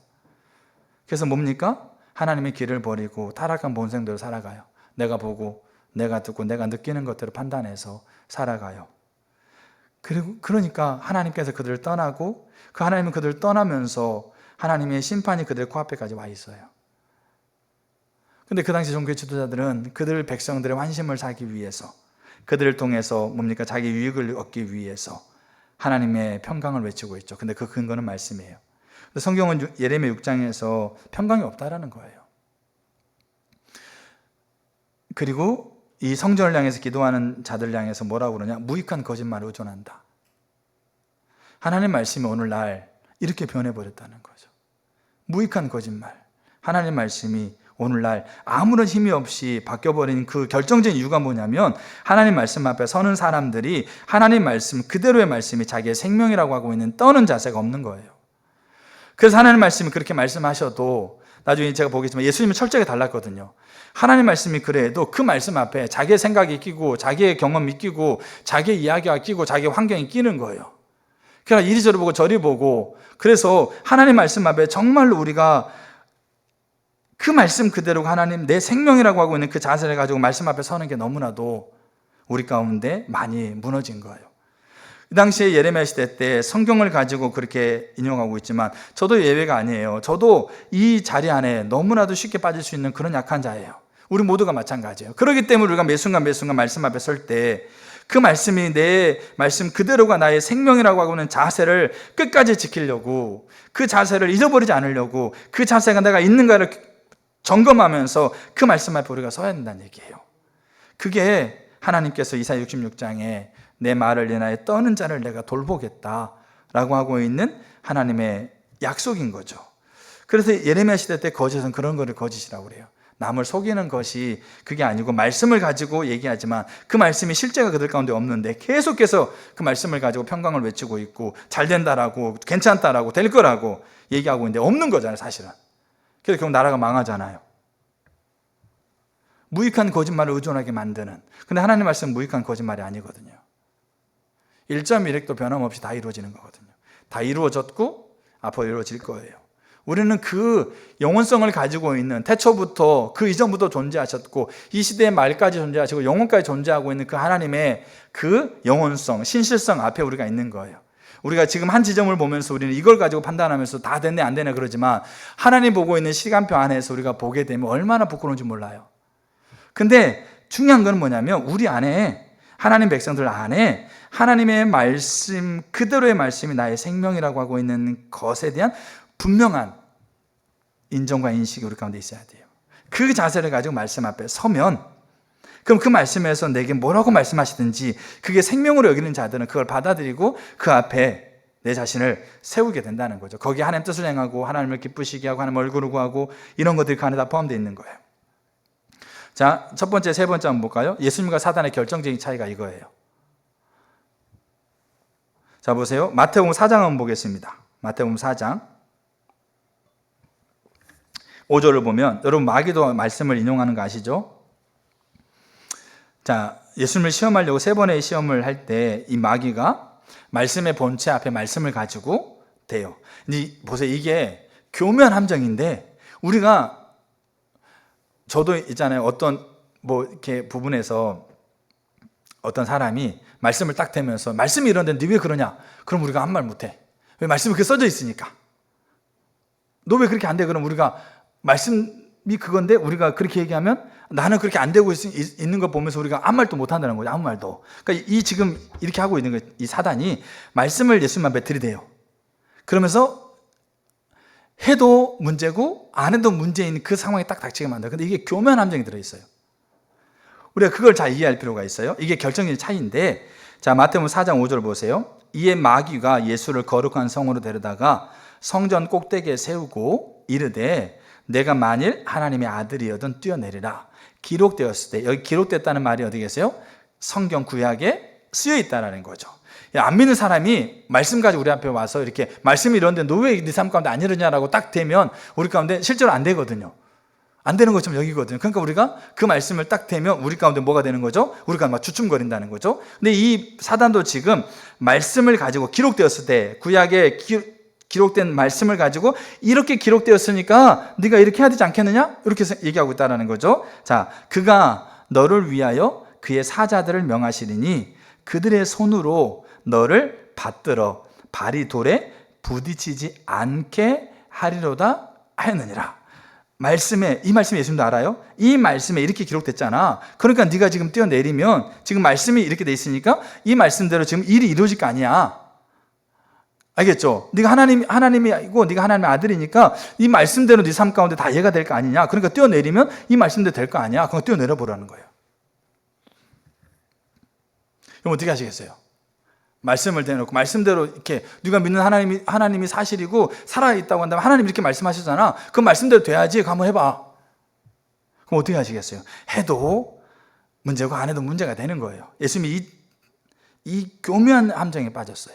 S1: 그래서 뭡니까? 하나님의 길을 버리고 타락한 본성대로 살아가요. 내가 보고 내가 듣고 내가 느끼는 것대로 판단해서 살아가요. 그러니까 하나님께서 그들을 떠나고 그 하나님은 그들을 떠나면서 하나님의 심판이 그들 코앞에까지 와 있어요. 근데 그 당시 종교 지도자들은 그들 백성들의 환심을 사기 위해서, 그들을 통해서 뭡니까? 자기 유익을 얻기 위해서 하나님의 평강을 외치고 있죠. 근데 그 근거는 말씀이에요. 성경은 예레미야 6장에서 평강이 없다라는 거예요. 그리고 이 성전을 향해서 기도하는 자들 향해서 뭐라고 그러냐? 무익한 거짓말을 의존한다. 하나님 말씀이 오늘날 이렇게 변해버렸다는 거죠. 무익한 거짓말. 하나님 말씀이 오늘날 아무런 힘이 없이 바뀌어버린 그 결정적인 이유가 뭐냐면 하나님 말씀 앞에 서는 사람들이 하나님 말씀 그대로의 말씀이 자기의 생명이라고 하고 있는 떠는 자세가 없는 거예요. 그래서 하나님 말씀이 그렇게 말씀하셔도 나중에 제가 보겠지만 예수님은 철저하게 달랐거든요. 하나님 말씀이 그래도 그 말씀 앞에 자기의 생각이 끼고 자기의 경험이 끼고 자기의 이야기가 끼고 자기의 환경이 끼는 거예요. 그러니까 이리저리 보고 저리 보고, 그래서 하나님 말씀 앞에 정말로 우리가 그 말씀 그대로 하나님 내 생명이라고 하고 있는 그 자세를 가지고 말씀 앞에 서는 게 너무나도 우리 가운데 많이 무너진 거예요. 이 당시에 예레미야 시대 때 성경을 가지고 그렇게 인용하고 있지만 저도 예외가 아니에요. 저도 이 자리 안에 너무나도 쉽게 빠질 수 있는 그런 약한 자예요. 우리 모두가 마찬가지예요. 그렇기 때문에 우리가 매 순간 말씀 앞에 설 때 그 말씀이 내 말씀 그대로가 나의 생명이라고 하고 있는 자세를 끝까지 지키려고, 그 자세를 잊어버리지 않으려고, 그 자세가 내가 있는가를 점검하면서 그 말씀 앞에 우리가 서야 된다는 얘기예요. 그게 하나님께서 이사야 66장에 내 말을 인하여 떠는 자를 내가 돌보겠다라고 하고 있는 하나님의 약속인 거죠. 그래서 예레미야 시대 때 거짓은 그런 거를 거짓이라고 그래요. 남을 속이는 것이 그게 아니고 말씀을 가지고 얘기하지만 그 말씀이 실제가 그들 가운데 없는데 계속해서 그 말씀을 가지고 평강을 외치고 있고 잘 된다라고 괜찮다라고 될 거라고 얘기하고 있는데 없는 거잖아요, 사실은. 그래서 결국 나라가 망하잖아요. 무익한 거짓말을 의존하게 만드는. 근데 하나님 말씀은 무익한 거짓말이 아니거든요. 1.1획도 변함없이 다 이루어지는 거거든요. 다 이루어졌고 앞으로 이루어질 거예요. 우리는 그 영원성을 가지고 있는, 태초부터 그 이전부터 존재하셨고 이 시대의 말까지 존재하시고 영원까지 존재하고 있는 그 하나님의 그 영원성, 신실성 앞에 우리가 있는 거예요. 우리가 지금 한 지점을 보면서 우리는 이걸 가지고 판단하면서 다 됐네 안 되네 그러지만 하나님 보고 있는 시간표 안에서 우리가 보게 되면 얼마나 부끄러운지 몰라요. 근데 중요한 건 뭐냐면 우리 안에, 하나님 백성들 안에 하나님의 말씀 그대로의 말씀이 나의 생명이라고 하고 있는 것에 대한 분명한 인정과 인식이 우리 가운데 있어야 돼요. 그 자세를 가지고 말씀 앞에 서면, 그럼 그 말씀에서 내게 뭐라고 말씀하시든지 그게 생명으로 여기는 자들은 그걸 받아들이고 그 앞에 내 자신을 세우게 된다는 거죠. 거기에 하나님 뜻을 행하고 하나님을 기쁘시게 하고 하나님 얼굴을 구하고 이런 것들이 그 안에 다 포함되어 있는 거예요. 자, 첫 번째, 세 번째 한번 볼까요? 예수님과 사단의 결정적인 차이가 이거예요. 자, 보세요. 마태복음 4장 한번 보겠습니다. 마태복음 4장 5절을 보면, 여러분 마귀도 말씀을 인용하는 거 아시죠? 자, 예수님을 시험하려고 세 번의 시험을 할 때 이 마귀가 말씀의 본체 앞에 말씀을 가지고 대요. 근데 보세요. 이게 교묘한 함정인데 우리가, 저도 있잖아요. 어떤 이렇게 부분에서 어떤 사람이 말씀을 딱 대면서 말씀이 이런데 너 왜 그러냐? 그럼 우리가 아무 말 못해. 왜? 말씀이 그렇게 써져 있으니까. 너 왜 그렇게 안 돼? 그럼 우리가 말씀이 그건데 우리가 그렇게 얘기하면 나는 그렇게 안 되고 있는 거 보면서 우리가 아무 말도 못 한다는 거죠. 아무 말도. 그러니까 이 지금 이렇게 하고 있는 거, 이 사단이 말씀을 예수님 앞에 들이대요. 그러면서 해도 문제고 안 해도 문제인 그 상황이 딱 닥치게 만들어요. 근데 이게 교묘한 함정이 들어있어요. 우리가 그걸 잘 이해할 필요가 있어요. 이게 결정적인 차이인데, 자, 마태복음 4장 5절 보세요. 이에 마귀가 예수를 거룩한 성으로 데려다가 성전 꼭대기에 세우고 이르되 내가 만일 하나님의 아들이여든 뛰어내리라. 기록되었을 때, 여기 기록됐다는 말이 어디 계세요? 성경 구약에 쓰여 있다라는 거죠. 안 믿는 사람이 말씀 가지고 우리 앞에 와서 이렇게 말씀이 이런데 너 왜 네 삶 가운데 안 이러냐라고 딱 대면 우리 가운데 실제로 안 되거든요. 안 되는 것처럼 여기거든요. 그러니까 우리가 그 말씀을 딱 대면 우리 가운데 뭐가 되는 거죠? 우리가 막 주춤거린다는 거죠. 근데 이 사단도 지금 말씀을 가지고 기록되었을 때, 구약에 기록된 말씀을 가지고 이렇게 기록되었으니까 네가 이렇게 해야 되지 않겠느냐? 이렇게 얘기하고 있다는 거죠. 자, 그가 너를 위하여 그의 사자들을 명하시리니 그들의 손으로 너를 받들어 발이 돌에 부딪히지 않게 하리로다 하였느니라. 이 말씀 예수님도 알아요? 이 말씀에 이렇게 기록됐잖아. 그러니까 네가 지금 뛰어내리면 지금 말씀이 이렇게 돼 있으니까 이 말씀대로 지금 일이 이루어질 거 아니야. 알겠죠? 네가 하나님이고 네가 하나님의 아들이니까 이 말씀대로 네 삶 가운데 다 이해가 될 거 아니냐. 그러니까 뛰어내리면 이 말씀대로 될 거 아니야. 그럼 뛰어내려 보라는 거예요. 그럼 어떻게 하시겠어요? 말씀을 대놓고 말씀대로 이렇게 네가 믿는 하나님이 사실이고 살아있다고 한다면 하나님이 이렇게 말씀하시잖아. 그 말씀대로 돼야지. 한번 해봐. 그럼 어떻게 하시겠어요? 해도 문제고 안 해도 문제가 되는 거예요. 예수님이 이 교묘한 함정에 빠졌어요.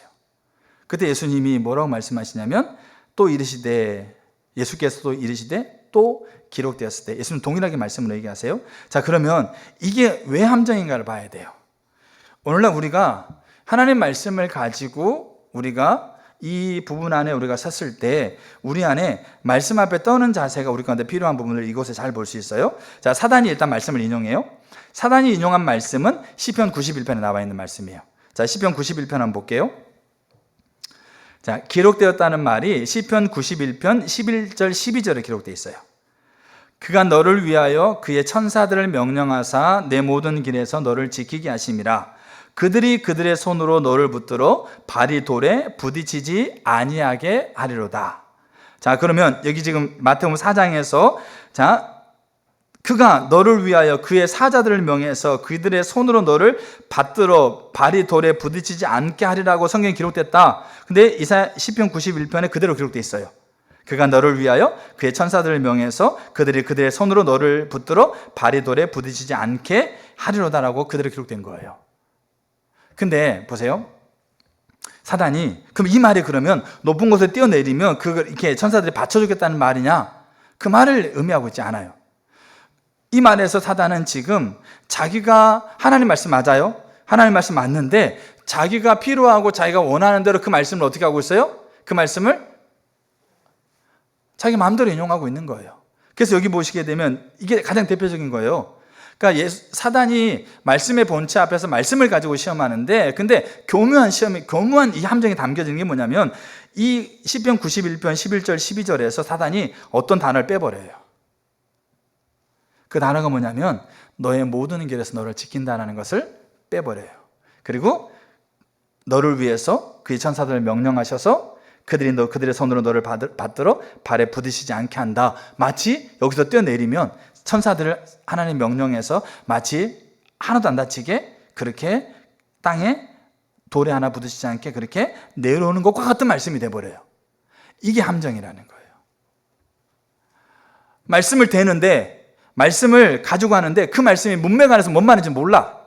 S1: 그때 예수님이 뭐라고 말씀하시냐면 또 이르시되, 예수께서도 이르시되 또 기록되었을 때, 예수님 동일하게 말씀을 얘기하세요. 자, 그러면 이게 왜 함정인가를 봐야 돼요. 오늘날 우리가 하나님 말씀을 가지고 우리가 이 부분 안에 우리가 섰을 때 우리 안에 말씀 앞에 떠는 자세가 우리 가운데 필요한 부분을 이곳에 잘 볼 수 있어요. 자, 사단이 일단 말씀을 인용해요. 사단이 인용한 말씀은 시편 91편에 나와 있는 말씀이에요. 자, 시편 91편 한번 볼게요. 자, 기록되었다는 말이 시편 91편 11절 12절에 기록되어 있어요. 그가 너를 위하여 그의 천사들을 명령하사 내 모든 길에서 너를 지키게 하심이라. 그들이 그들의 손으로 너를 붙들어 발이 돌에 부딪히지 아니하게 하리로다. 자, 그러면 여기 지금 마태복음 4장에서 자, 그가 너를 위하여 그의 사자들을 명해서 그들의 손으로 너를 받들어 발이 돌에 부딪히지 않게 하리라고 성경에 기록됐다. 근데 시편 91편에 그대로 기록되어 있어요. 그가 너를 위하여 그의 천사들을 명해서 그들이 그들의 손으로 너를 붙들어 발이 돌에 부딪히지 않게 하리로다라고 그대로 기록된 거예요. 근데 보세요. 사단이 그럼 이 말이 그러면 높은 곳에 뛰어내리면 그걸 이렇게 천사들이 받쳐주겠다는 말이냐? 그 말을 의미하고 있지 않아요. 이 말에서 사단은 지금 자기가 하나님 말씀 맞아요? 하나님 말씀 맞는데 자기가 필요하고 자기가 원하는 대로 그 말씀을 어떻게 하고 있어요? 그 말씀을 자기 마음대로 인용하고 있는 거예요. 그래서 여기 보시게 되면 이게 가장 대표적인 거예요. 그러니까 사단이 말씀의 본체 앞에서 말씀을 가지고 시험하는데, 근데 교묘한 이 함정이 담겨지는 게 뭐냐면 이 시편 91편 11절 12절에서 사단이 어떤 단어를 빼버려요. 그 단어가 뭐냐면 너의 모든 길에서 너를 지킨다는 것을 빼버려요. 그리고 너를 위해서 그의 천사들을 명령하셔서 그들의 손으로 너를 받들어 발에 부딪히지 않게 한다. 마치 여기서 뛰어내리면 천사들을 하나님 명령해서 마치 하나도 안 다치게 그렇게 땅에 돌에 하나 부딪히지 않게 그렇게 내려오는 것과 같은 말씀이 돼버려요. 이게 함정이라는 거예요. 말씀을 대는데, 말씀을 가지고 하는데 그 말씀이 문맥 안에서 뭔 말인지 몰라.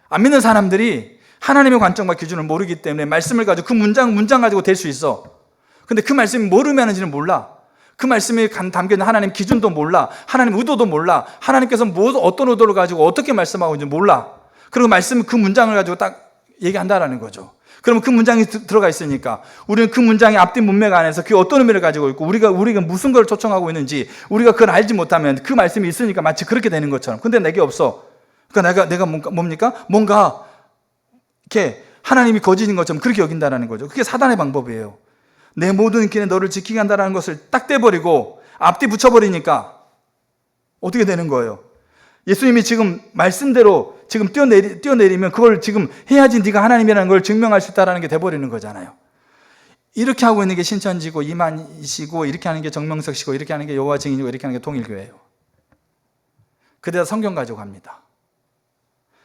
S1: 안 믿는 사람들이 하나님의 관점과 기준을 모르기 때문에 말씀을 가지고 그 문장 가지고 될 수 있어. 근데 그 말씀이 뭘 의미하는지는 몰라. 그 말씀에 담겨있는 하나님 기준도 몰라. 하나님 의도도 몰라. 하나님께서 어떤 의도를 가지고 어떻게 말씀하고 있는지 몰라. 그리고 그 문장을 가지고 딱 얘기한다라는 거죠. 그러면 그 문장이 들어가 있으니까 우리는 그 문장의 앞뒤 문맥 안에서 그게 어떤 의미를 가지고 있고 우리가 무슨 걸 초청하고 있는지 우리가 그걸 알지 못하면 그 말씀이 있으니까 마치 그렇게 되는 것처럼. 근데 내게 없어. 그러니까 내가 뭡니까? 뭔가 이렇게 하나님이 거짓인 것처럼 그렇게 여긴다라는 거죠. 그게 사단의 방법이에요. 내 모든 길에 너를 지키게 한다는 것을 딱 떼버리고 앞뒤 붙여버리니까 어떻게 되는 거예요? 예수님이 지금 말씀대로 지금 뛰어내리면 그걸 지금 해야지 네가 하나님이라는 걸 증명할 수 있다는 게 돼버리는 거잖아요. 이렇게 하고 있는 게 신천지고 이만희시고 이렇게 하는 게 정명석시고 이렇게 하는 게 여호와 증인이고 이렇게 하는 게 통일교회예요. 그대로 성경 가지고 갑니다.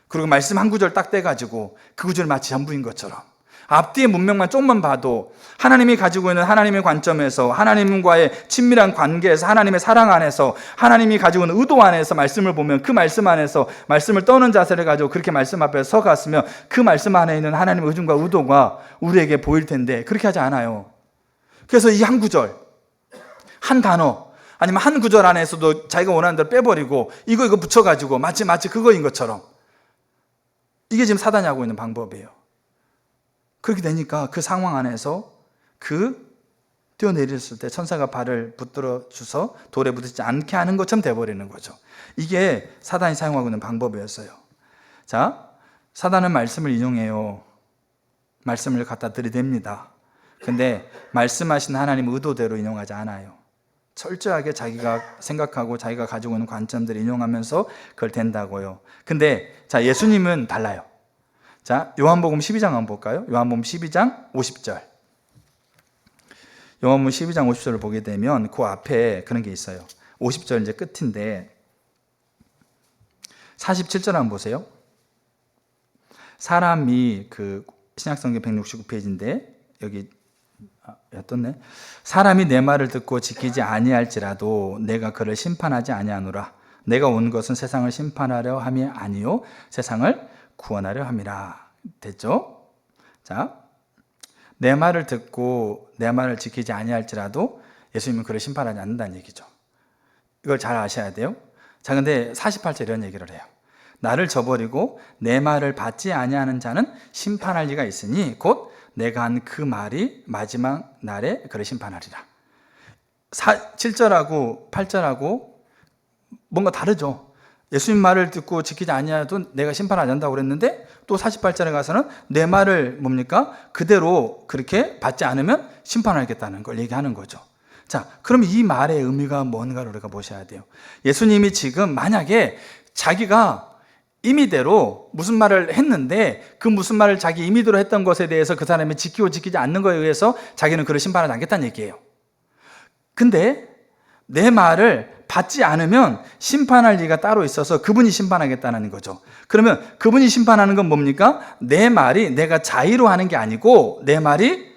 S1: 그리고 말씀 한 구절 딱 떼가지고 그 구절 마치 전부인 것처럼 앞뒤의 문맥만 조금만 봐도 하나님이 가지고 있는 하나님의 관점에서 하나님과의 친밀한 관계에서 하나님의 사랑 안에서 하나님이 가지고 있는 의도 안에서 말씀을 보면 그 말씀 안에서 말씀을 떠는 자세를 가지고 그렇게 말씀 앞에 서갔으면 그 말씀 안에 있는 하나님의 의중과 의도가 우리에게 보일 텐데 그렇게 하지 않아요. 그래서 이 한 구절, 한 단어 아니면 한 구절 안에서도 자기가 원하는 대로 빼버리고 이거 붙여가지고 마치 그거인 것처럼 이게 지금 사단이 하고 있는 방법이에요. 그렇게 되니까 그 상황 안에서 뛰어내렸을 때 천사가 발을 붙들어 주서 돌에 부딪히지 않게 하는 것처럼 돼버리는 거죠. 이게 사단이 사용하고 있는 방법이었어요. 자, 사단은 말씀을 인용해요. 말씀을 갖다 들이댑니다. 근데 말씀하신 하나님 의도대로 인용하지 않아요. 철저하게 자기가 생각하고 자기가 가지고 있는 관점들을 인용하면서 그걸 댄다고요. 근데 자, 예수님은 달라요. 자, 요한복음 12장 한번 볼까요? 요한복음 12장 50절. 요한복음 12장 50절을 보게 되면 그 앞에 그런 게 있어요. 50절 이제 끝인데 47절 한번 보세요. 사람이 신약성경 169페이지인데 여기 떴네. 사람이 내 말을 듣고 지키지 아니할지라도 내가 그를 심판하지 아니하노라. 내가 온 것은 세상을 심판하려 함이 아니요 세상을 구원하려 함이라. 됐죠? 자, 내 말을 듣고 내 말을 지키지 아니할지라도 예수님은 그를 심판하지 않는다는 얘기죠. 이걸 잘 아셔야 돼요. 자, 근데 48절 이런 얘기를 해요. 나를 저버리고 내 말을 받지 아니하는 자는 심판할 리가 있으니 곧 내가 한 그 말이 마지막 날에 그를 심판하리라. 7절하고 8절하고 뭔가 다르죠. 예수님 말을 듣고 지키지 아니하도 내가 심판하지 않는다고 그랬는데 또 48절에 가서는 내 말을 그대로 그렇게 받지 않으면 심판하겠다는 걸 얘기하는 거죠. 자, 그럼 이 말의 의미가 뭔가를 우리가 보셔야 돼요. 예수님이 지금 만약에 자기가 임의대로 무슨 말을 했는데 그 무슨 말을 자기 임의대로 했던 것에 대해서 그 사람이 지키고 지키지 않는 것에 의해서 자기는 그를 심판하지 않겠다는 얘기예요. 근데 내 말을 받지 않으면 심판할 리가 따로 있어서 그분이 심판하겠다는 거죠. 그러면 그분이 심판하는 건 뭡니까? 내 말이 내가 자의로 하는 게 아니고 내 말이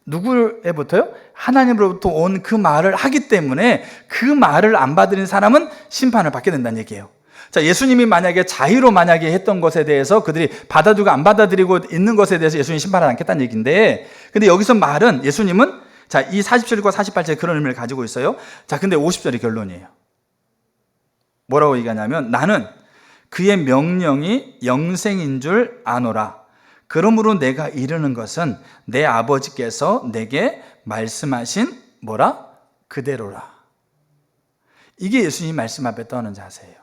S1: 누구로부터요? 하나님으로부터 온 그 말을 하기 때문에 그 말을 안 받는 사람은 심판을 받게 된다는 얘기예요. 자, 예수님이 만약에 자의로 만약에 했던 것에 대해서 그들이 받아들이고 안 받아들이고 있는 것에 대해서 예수님이 심판하지 않겠다는 얘기인데, 근데 여기서 말은 예수님은 자, 이 47과 48절에 그런 의미를 가지고 있어요. 자, 근데 50절이 결론이에요. 뭐라고 얘기하냐면, 나는 그의 명령이 영생인 줄 아노라. 그러므로 내가 이르는 것은 내 아버지께서 내게 말씀하신 뭐라? 그대로라. 이게 예수님이 말씀 앞에 떠는 자세예요.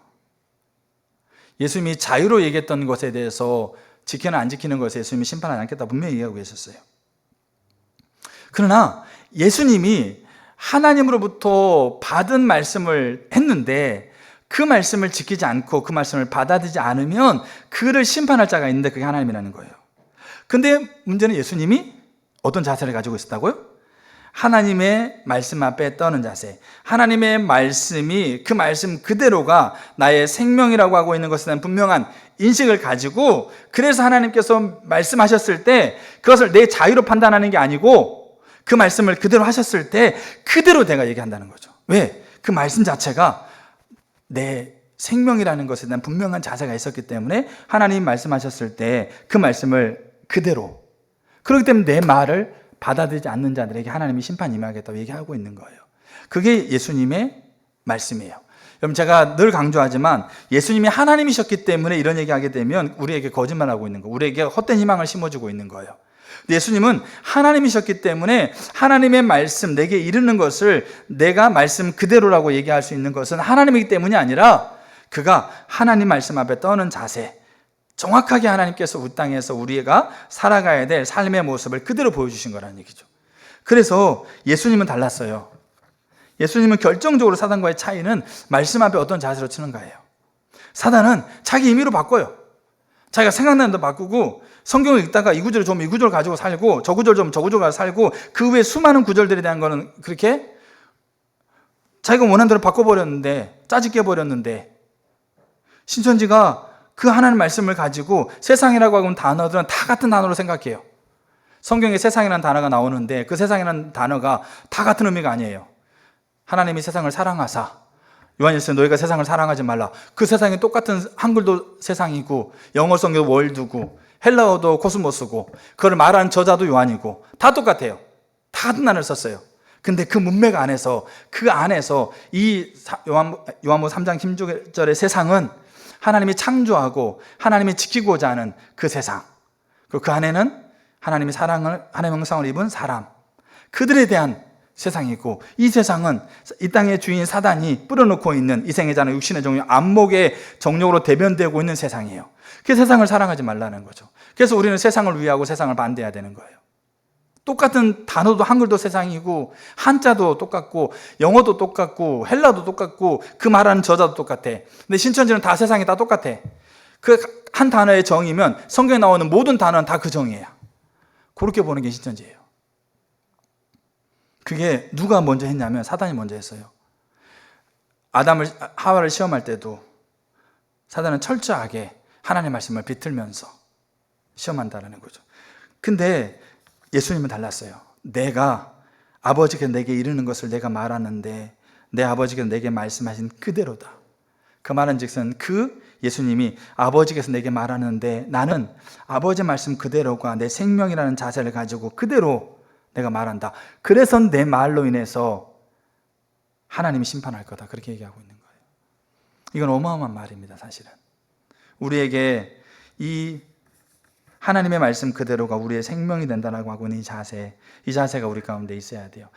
S1: 예수님이 자유로 얘기했던 것에 대해서 지키는 안 지키는 것에 예수님이 심판하지 않겠다 분명히 얘기하고 계셨어요. 그러나 예수님이 하나님으로부터 받은 말씀을 했는데 그 말씀을 지키지 않고 그 말씀을 받아들이지 않으면 그를 심판할 자가 있는데 그게 하나님이라는 거예요. 근데 문제는 예수님이 어떤 자세를 가지고 있었다고요? 하나님의 말씀 앞에 떠는 자세. 하나님의 말씀이 그 말씀 그대로가 나의 생명이라고 하고 있는 것에 대한 분명한 인식을 가지고, 그래서 하나님께서 말씀하셨을 때 그것을 내 자유로 판단하는 게 아니고 그 말씀을 그대로 하셨을 때 그대로 내가 얘기한다는 거죠. 왜? 그 말씀 자체가 내 생명이라는 것에 대한 분명한 자세가 있었기 때문에 하나님이 말씀하셨을 때 그 말씀을 그대로, 그렇기 때문에 내 말을 받아들이지 않는 자들에게 하나님이 심판 임하겠다고 얘기하고 있는 거예요. 그게 예수님의 말씀이에요. 여러분, 제가 늘 강조하지만 예수님이 하나님이셨기 때문에 이런 얘기하게 되면 우리에게 거짓말하고 있는 거예요. 우리에게 헛된 희망을 심어주고 있는 거예요. 예수님은 하나님이셨기 때문에 하나님의 말씀, 내게 이르는 것을 내가 말씀 그대로라고 얘기할 수 있는 것은 하나님이기 때문이 아니라 그가 하나님 말씀 앞에 떠는 자세, 정확하게 하나님께서 이 땅에서 우리가 살아가야 될 삶의 모습을 그대로 보여주신 거라는 얘기죠. 그래서 예수님은 달랐어요. 예수님은 결정적으로 사단과의 차이는 말씀 앞에 어떤 자세로 치는가예요. 사단은 자기 임의로 바꿔요. 자기가 생각나는 대로 바꾸고, 성경을 읽다가 이 구절을 좀 이 구절 가지고 살고, 저 구절 좀 저 구절 가지고 살고, 그 외에 수많은 구절들에 대한 거는 그렇게 자기가 원하는 대로 바꿔버렸는데, 짜집게 버렸는데, 신천지가 그 하나님 말씀을 가지고 세상이라고 하는 단어들은 다 같은 단어로 생각해요. 성경에 세상이라는 단어가 나오는데 그 세상이라는 단어가 다 같은 의미가 아니에요. 하나님이 세상을 사랑하사, 요한일서에 너희가 세상을 사랑하지 말라. 그 세상이 똑같은, 한글도 세상이고 영어 성경도 월드고 헬라어도 코스모스고 그걸 말하는 저자도 요한이고 다 똑같아요. 다 같은 단어를 썼어요. 근데 그 문맥 안에서, 그 안에서 이 요한복음 3장 16절의 세상은 하나님이 창조하고 하나님이 지키고자 하는 그 세상, 그리고 그 안에는 하나님의 사랑을, 하나님의 형상을 입은 사람, 그들에 대한 세상이고, 이 세상은 이 땅의 주인 사단이 뿌려놓고 있는 이생의 자는 육신의 정욕, 안목의 정욕으로 대변되고 있는 세상이에요. 그 세상을 사랑하지 말라는 거죠. 그래서 우리는 세상을 위하고 세상을 반대해야 되는 거예요. 똑같은 단어도 한글도 세상이고 한자도 똑같고 영어도 똑같고 헬라도 똑같고 그 말하는 저자도 똑같아. 근데 신천지는 다 세상이 다 똑같아. 그 한 단어의 정의면 성경에 나오는 모든 단어는 다 그 정의예요. 그렇게 보는 게 신천지예요. 그게 누가 먼저 했냐면 사단이 먼저 했어요. 하와를 시험할 때도 사단은 철저하게 하나님의 말씀을 비틀면서 시험한다는 거죠. 근데 예수님은 달랐어요. 내가 아버지께서 내게 이르는 것을 내가 말하는데 내 아버지께서 내게 말씀하신 그대로다. 그 말은 즉슨 그 예수님이 아버지께서 내게 말하는데 나는 아버지 말씀 그대로가 내 생명이라는 자세를 가지고 그대로 내가 말한다. 그래서 내 말로 인해서 하나님이 심판할 거다. 그렇게 얘기하고 있는 거예요. 이건 어마어마한 말입니다, 사실은. 우리에게 이 하나님의 말씀 그대로가 우리의 생명이 된다라고 하고 있는 이 자세가 우리 가운데 있어야 돼요.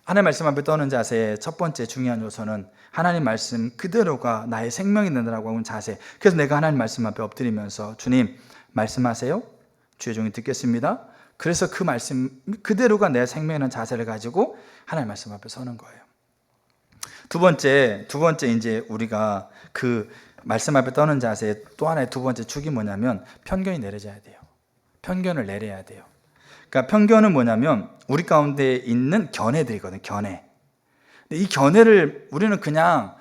S1: 하나님 말씀 앞에 떠는 자세의 첫 번째 중요한 요소는 하나님 말씀 그대로가 나의 생명이 된다라고 하는 자세. 그래서 내가 하나님 말씀 앞에 엎드리면서 주님 말씀하세요. 주의 종이 듣겠습니다. 그래서 그 말씀 그대로가 내 생명이라는 자세를 가지고 하나님 말씀 앞에 서는 거예요. 두 번째 이제 우리가 그 말씀 앞에 떠는 자세의 또 하나의 두 번째 축이 뭐냐면 편견이 내려져야 돼요. 편견을 내려야 돼요. 그러니까 편견은 뭐냐면 우리 가운데 있는 견해들이거든요. 견해. 근데 이 견해를 우리는 그냥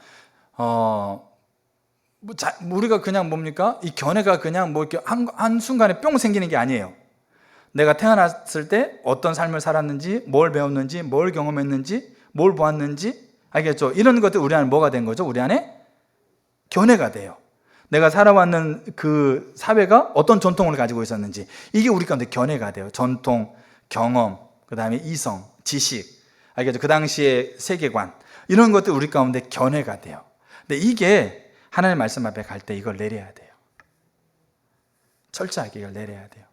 S1: 우리가 그냥 뭡니까? 이 견해가 그냥 뭐 이렇게 한 순간에 뿅 생기는 게 아니에요. 내가 태어났을 때 어떤 삶을 살았는지, 뭘 배웠는지, 뭘 경험했는지, 뭘 보았는지, 알겠죠? 이런 것들 우리 안에 뭐가 된 거죠? 우리 안에 견해가 돼요. 내가 살아왔는 그 사회가 어떤 전통을 가지고 있었는지, 이게 우리 가운데 견해가 돼요. 전통, 경험, 그 다음에 이성, 지식, 알겠죠? 그 당시의 세계관, 이런 것들 우리 가운데 견해가 돼요. 근데 이게 하나님의 말씀 앞에 갈 때 이걸 내려야 돼요. 철저하게 이걸 내려야 돼요.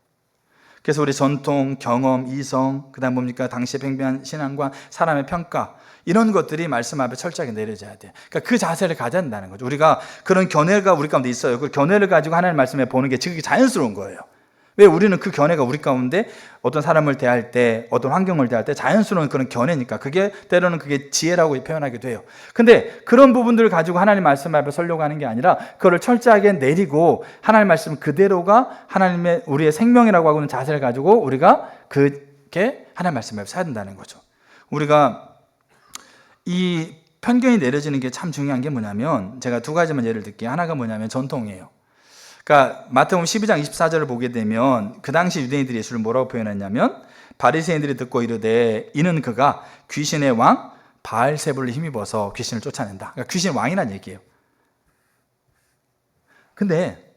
S1: 그래서 우리 전통, 경험, 이성, 그 다음 뭡니까? 당시의 팽배한 신앙과 사람의 평가, 이런 것들이 말씀 앞에 철저하게 내려져야 돼요. 그러니까 그 자세를 가져야 된다는 거죠. 우리가 그런 견해가 우리 가운데 있어요. 그 견해를 가지고 하나님의 말씀에 보는 게 지극히 자연스러운 거예요. 왜? 우리는 그 견해가 우리 가운데 어떤 사람을 대할 때, 어떤 환경을 대할 때 자연스러운 그런 견해니까, 그게 때로는 그게 지혜라고 표현하게 돼요. 근데 그런 부분들을 가지고 하나님 말씀 앞에 서려고 하는 게 아니라 그거를 철저하게 내리고 하나님 말씀 그대로가 하나님의 우리의 생명이라고 하고 있는 자세를 가지고 우리가 그렇게 하나님 말씀 앞에 서야 된다는 거죠. 우리가 이 편견이 내려지는 게 참 중요한 게 뭐냐면, 제가 두 가지만 예를 들게요. 하나가 뭐냐면 전통이에요. 그러니까 마태복음 12장 24절을 보게 되면 그 당시 유대인들이 예수를 뭐라고 표현했냐면, 바리새인들이 듣고 이르되 이는 그가 귀신의 왕 바알세불을 힘입어서 귀신을 쫓아낸다. 그러니까 귀신의 왕이라는 얘기예요. 근데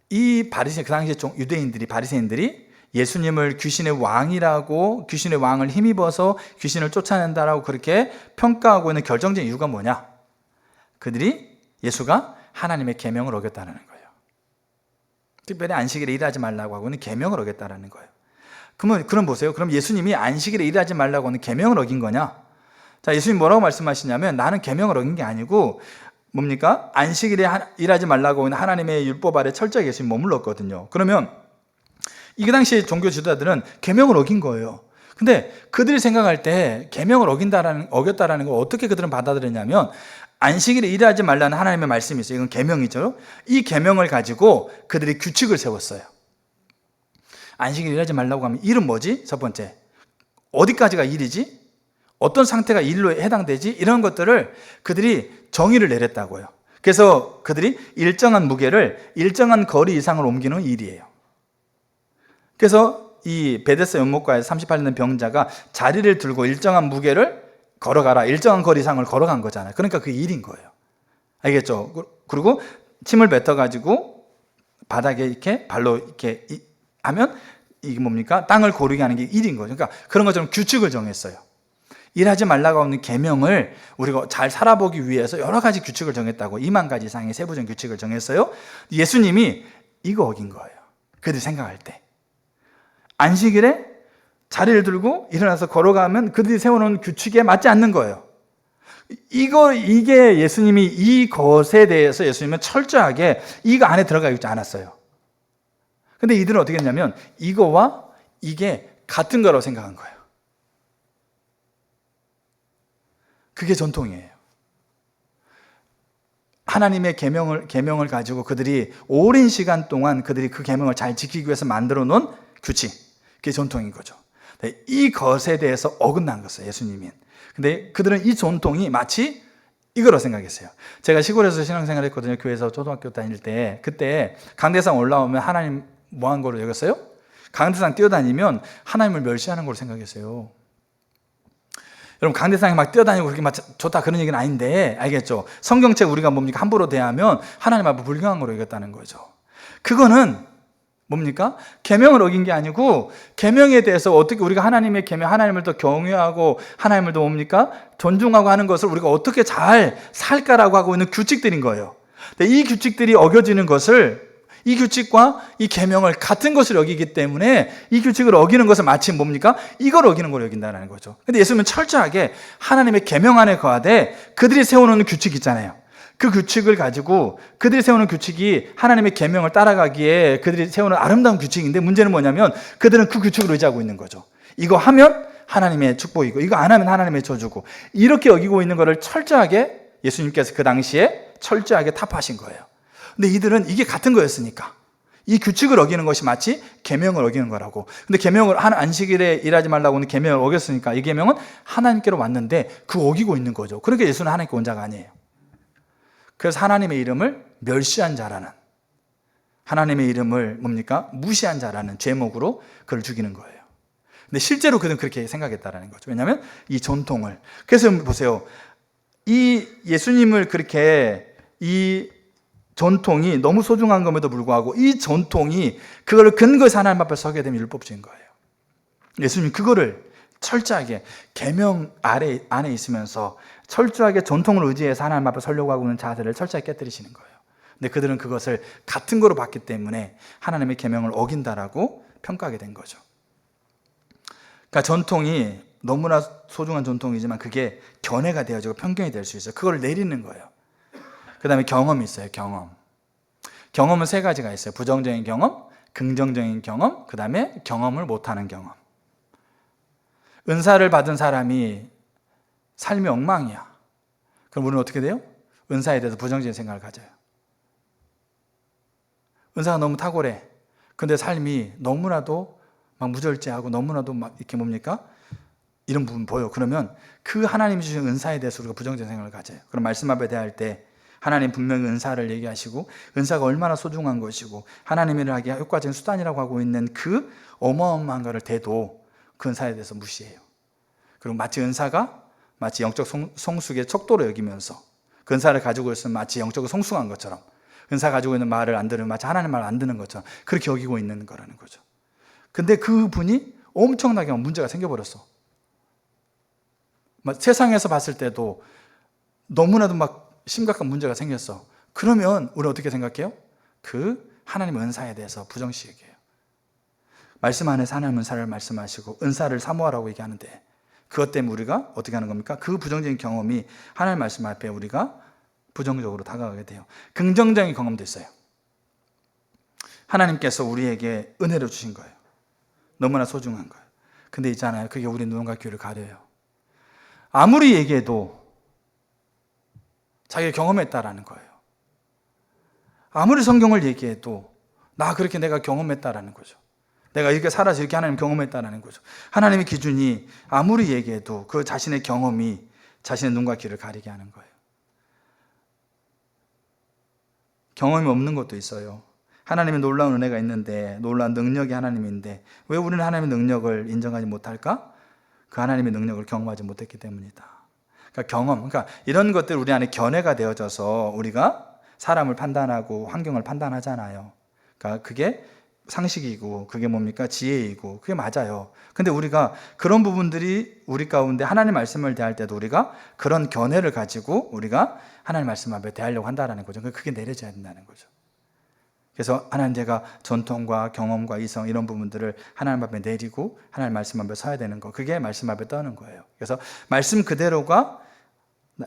S1: 이 바리새인, 그 당시 유대인들이, 바리새인들이 예수님을 귀신의 왕이라고, 귀신의 왕을 힘입어서 귀신을 쫓아낸다라고 그렇게 평가하고 있는 결정적인 이유가 뭐냐? 그들이 예수가 하나님의 계명을 어겼다는 거예요. 특별히 안식일에 일하지 말라고 하고는 계명을 어겼다는 거예요. 그럼 보세요. 그럼 예수님이 안식일에 일하지 말라고 하는 계명을 어긴 거냐? 자, 예수님 뭐라고 말씀하시냐면, 나는 계명을 어긴 게 아니고 뭡니까? 안식일에 일하지 말라고 하는 하나님의 율법 아래 철저하게 예수님 머물렀거든요. 그러면 이 당시 종교 지도자들은 계명을 어긴 거예요. 근데 그들이 생각할 때 계명을 어겼다라는 걸 어떻게 그들은 받아들였냐면, 안식일에 일하지 말라는 하나님의 말씀이 있어요. 이건 계명이죠. 이 계명을 가지고 그들이 규칙을 세웠어요. 안식일에 일하지 말라고 하면 일은 뭐지? 첫 번째, 어디까지가 일이지? 어떤 상태가 일로 해당되지? 이런 것들을 그들이 정의를 내렸다고요. 그래서 그들이 일정한 무게를 일정한 거리 이상을 옮기는 일이에요. 그래서 이 베데스다 연못가에서 38년 병자가 자리를 들고 일정한 무게를 걸어가라, 일정한 거리 이상을 걸어간 거잖아요. 그러니까 그 일인 거예요. 알겠죠? 그리고 침을 뱉어가지고 바닥에 이렇게 발로 이렇게 하면 이게 뭡니까? 땅을 고르게 하는 게 일인 거죠. 그러니까 그런 것처럼 규칙을 정했어요. 일하지 말라고 하는 계명을 우리가 잘 살아보기 위해서 여러 가지 규칙을 정했다고, 2만 가지 이상의 세부적인 규칙을 정했어요. 예수님이 이거 어긴 거예요. 그들이 생각할 때. 안식일에 자리를 들고 일어나서 걸어가면 그들이 세워놓은 규칙에 맞지 않는 거예요. 이게 예수님이 이것에 대해서 예수님은 철저하게 이거 안에 들어가 있지 않았어요. 근데 이들은 어떻게 했냐면 이거와 이게 같은 거라고 생각한 거예요. 그게 전통이에요. 하나님의 계명을 가지고 그들이 오랜 시간 동안 그들이 그 계명을 잘 지키기 위해서 만들어 놓은 규칙, 그게 전통인 거죠. 이 것에 대해서 어긋난 것이에요, 예수님이. 근데 그들은 이 전통이 마치 이거로 생각했어요. 제가 시골에서 신앙생활 했거든요. 교회에서 초등학교 다닐 때. 그때 강대상 올라오면 하나님 뭐 한 거로 여겼어요? 강대상 뛰어다니면 하나님을 멸시하는 걸로 생각했어요. 여러분, 강대상에 막 뛰어다니고 그렇게 막 좋다 그런 얘기는 아닌데, 알겠죠? 성경책 우리가 뭡니까? 함부로 대하면 하나님 앞에 불경한 거로 여겼다는 거죠. 그거는 뭡니까? 계명을 어긴 게 아니고, 계명에 대해서 어떻게 우리가 하나님의 계명, 하나님을 더 경외하고 하나님을 더 뭡니까? 존중하고 하는 것을 우리가 어떻게 잘 살까라고 하고 있는 규칙들인 거예요. 근데 이 규칙들이 어겨지는 것을, 이 규칙과 이 계명을 같은 것을 여기기 때문에 이 규칙을 어기는 것을 마치 뭡니까? 이걸 어기는 걸 여긴다는 거죠. 근데 예수님은 철저하게 하나님의 계명 안에 거하되 그들이 세워놓는 규칙 있잖아요. 그 규칙을 가지고, 그들이 세우는 규칙이 하나님의 계명을 따라가기에 그들이 세우는 아름다운 규칙인데, 문제는 뭐냐면 그들은 그 규칙을 의지하고 있는 거죠. 이거 하면 하나님의 축복이고 이거 안 하면 하나님의 저주고, 이렇게 여기고 있는 것을 철저하게 예수님께서 그 당시에 철저하게 타파하신 거예요. 근데 이들은 이게 같은 거였으니까 이 규칙을 어기는 것이 마치 계명을 어기는 거라고. 근데 계명을 안식일에 일하지 말라고 하는 계명을 어겼으니까 이 계명은 하나님께로 왔는데 그 어기고 있는 거죠. 그러니까 예수는 하나님께 온 자가 아니에요. 그래서 하나님의 이름을 멸시한 자라는, 하나님의 이름을 뭡니까? 무시한 자라는 제목으로 그를 죽이는 거예요. 근데 실제로 그는 그렇게 생각했다라는 거죠. 왜냐하면 이 전통을. 그래서 보세요. 이 예수님을 그렇게 이 전통이 너무 소중한 것에도 불구하고 이 전통이 그걸 근거해서 하나님 앞에 서게 되면 율법주의인 거예요. 예수님 그거를 철저하게 계명 안에 있으면서 철저하게 전통을 의지해서 하나님 앞에 서려고 하고 있는 자들을 철저하게 깨뜨리시는 거예요. 근데 그들은 그것을 같은 거로 봤기 때문에 하나님의 계명을 어긴다라고 평가하게 된 거죠. 그러니까 전통이 너무나 소중한 전통이지만 그게 견해가 되어지고 편견이 될 수 있어요. 그걸 내리는 거예요. 그 다음에 경험이 있어요. 경험은 세 가지가 있어요. 부정적인 경험, 긍정적인 경험, 그 다음에 경험을 못하는 경험. 은사를 받은 사람이 삶이 엉망이야. 그럼 우리는 어떻게 돼요? 은사에 대해서 부정적인 생각을 가져요. 은사가 너무 탁월해. 근데 삶이 너무나도 막 무절제하고 너무나도 막 이렇게 뭡니까? 이런 부분 보여. 그러면 그 하나님이 주신 은사에 대해서 우리가 부정적인 생각을 가져요. 그럼 말씀 앞에 대할 때 하나님 분명히 은사를 얘기하시고 은사가 얼마나 소중한 것이고 하나님의 일을 하기에 효과적인 수단이라고 하고 있는 그 어마어마한 것을 대도 그 은사에 대해서 무시해요. 그리고 마치 은사가 마치 영적 성숙의 척도로 여기면서 그 은사를 가지고 있으면 마치 영적으로 성숙한 것처럼 은사 가지고 있는 말을 안 들으면 마치 하나님 말 안 듣는 것처럼 그렇게 여기고 있는 거라는 거죠. 근데 그분이 엄청나게 문제가 생겨버렸어. 세상에서 봤을 때도 너무나도 막 심각한 문제가 생겼어. 그러면 우리는 어떻게 생각해요? 그 하나님의 은사에 대해서 부정시 얘기해요. 말씀 안에서 하나님 은사를 말씀하시고 은사를 사모하라고 얘기하는데 그것 때문에 우리가 어떻게 하는 겁니까? 그 부정적인 경험이 하나님 말씀 앞에 우리가 부정적으로 다가가게 돼요. 긍정적인 경험도 있어요. 하나님께서 우리에게 은혜를 주신 거예요. 너무나 소중한 거예요. 근데 있잖아요. 그게 우리 눈과 귀를 가려요. 아무리 얘기해도 자기가 경험했다라는 거예요. 아무리 성경을 얘기해도 나 그렇게 내가 경험했다라는 거죠. 내가 이렇게 살아서 이렇게 하나님 경험했다라는 거죠. 하나님의 기준이 아무리 얘기해도 그 자신의 경험이 자신의 눈과 귀를 가리게 하는 거예요. 경험이 없는 것도 있어요. 하나님의 놀라운 은혜가 있는데 놀라운 능력이 하나님인데 왜 우리는 하나님의 능력을 인정하지 못할까? 그 하나님의 능력을 경험하지 못했기 때문이다. 그러니까 이런 것들 우리 안에 견해가 되어져서 우리가 사람을 판단하고 환경을 판단하잖아요. 그러니까 그게 상식이고 그게 뭡니까? 지혜이고 그게 맞아요. 근데 우리가 그런 부분들이 우리 가운데 하나님 말씀을 대할 때도 우리가 그런 견해를 가지고 우리가 하나님 말씀 앞에 대하려고 한다는 거죠. 그게 내려져야 된다는 거죠. 그래서 하나님 제가 전통과 경험과 이성 이런 부분들을 하나님 앞에 내리고 하나님 말씀 앞에 서야 되는 거. 그게 말씀 앞에 떠는 거예요. 그래서 말씀 그대로가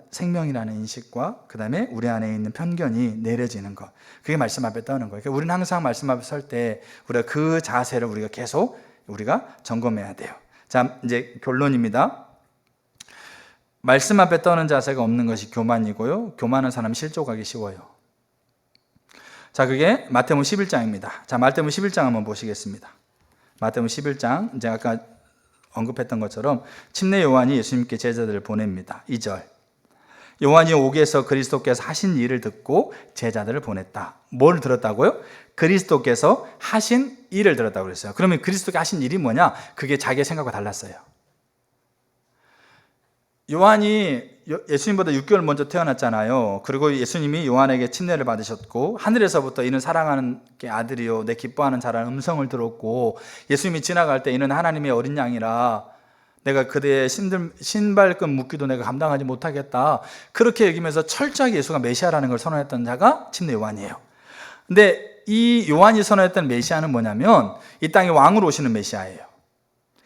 S1: 생명이라는 인식과 그 다음에 우리 안에 있는 편견이 내려지는 것. 그게 말씀 앞에 떠는 거예요. 그러니까 우리는 항상 말씀 앞에 설 때 우리가 그 자세를 우리가 계속 우리가 점검해야 돼요. 자, 이제 결론입니다. 말씀 앞에 떠는 자세가 없는 것이 교만이고요. 교만한 사람이 실족하기 쉬워요. 자, 그게 마태복음 11장입니다. 자, 마태복음 11장 한번 보시겠습니다. 마태복음 11장, 제가 아까 언급했던 것처럼 침례 요한이 예수님께 제자들을 보냅니다. 2절. 요한이 옥에서 그리스도께서 하신 일을 듣고 제자들을 보냈다. 뭘 들었다고요? 그리스도께서 하신 일을 들었다고 그랬어요. 그러면 그리스도가 하신 일이 뭐냐? 그게 자기의 생각과 달랐어요. 요한이 예수님보다 6개월 먼저 태어났잖아요. 그리고 예수님이 요한에게 침례를 받으셨고 하늘에서부터 이는 사랑하는 아들이요 내 기뻐하는 자라는 음성을 들었고 예수님이 지나갈 때 이는 하나님의 어린 양이라 내가 그대의 신발끈 묶기도 내가 감당하지 못하겠다. 그렇게 여기면서 철저하게 예수가 메시아라는 걸 선언했던 자가 침례 요한이에요. 근데 이 요한이 선언했던 메시아는 뭐냐면 이 땅에 왕으로 오시는 메시아예요.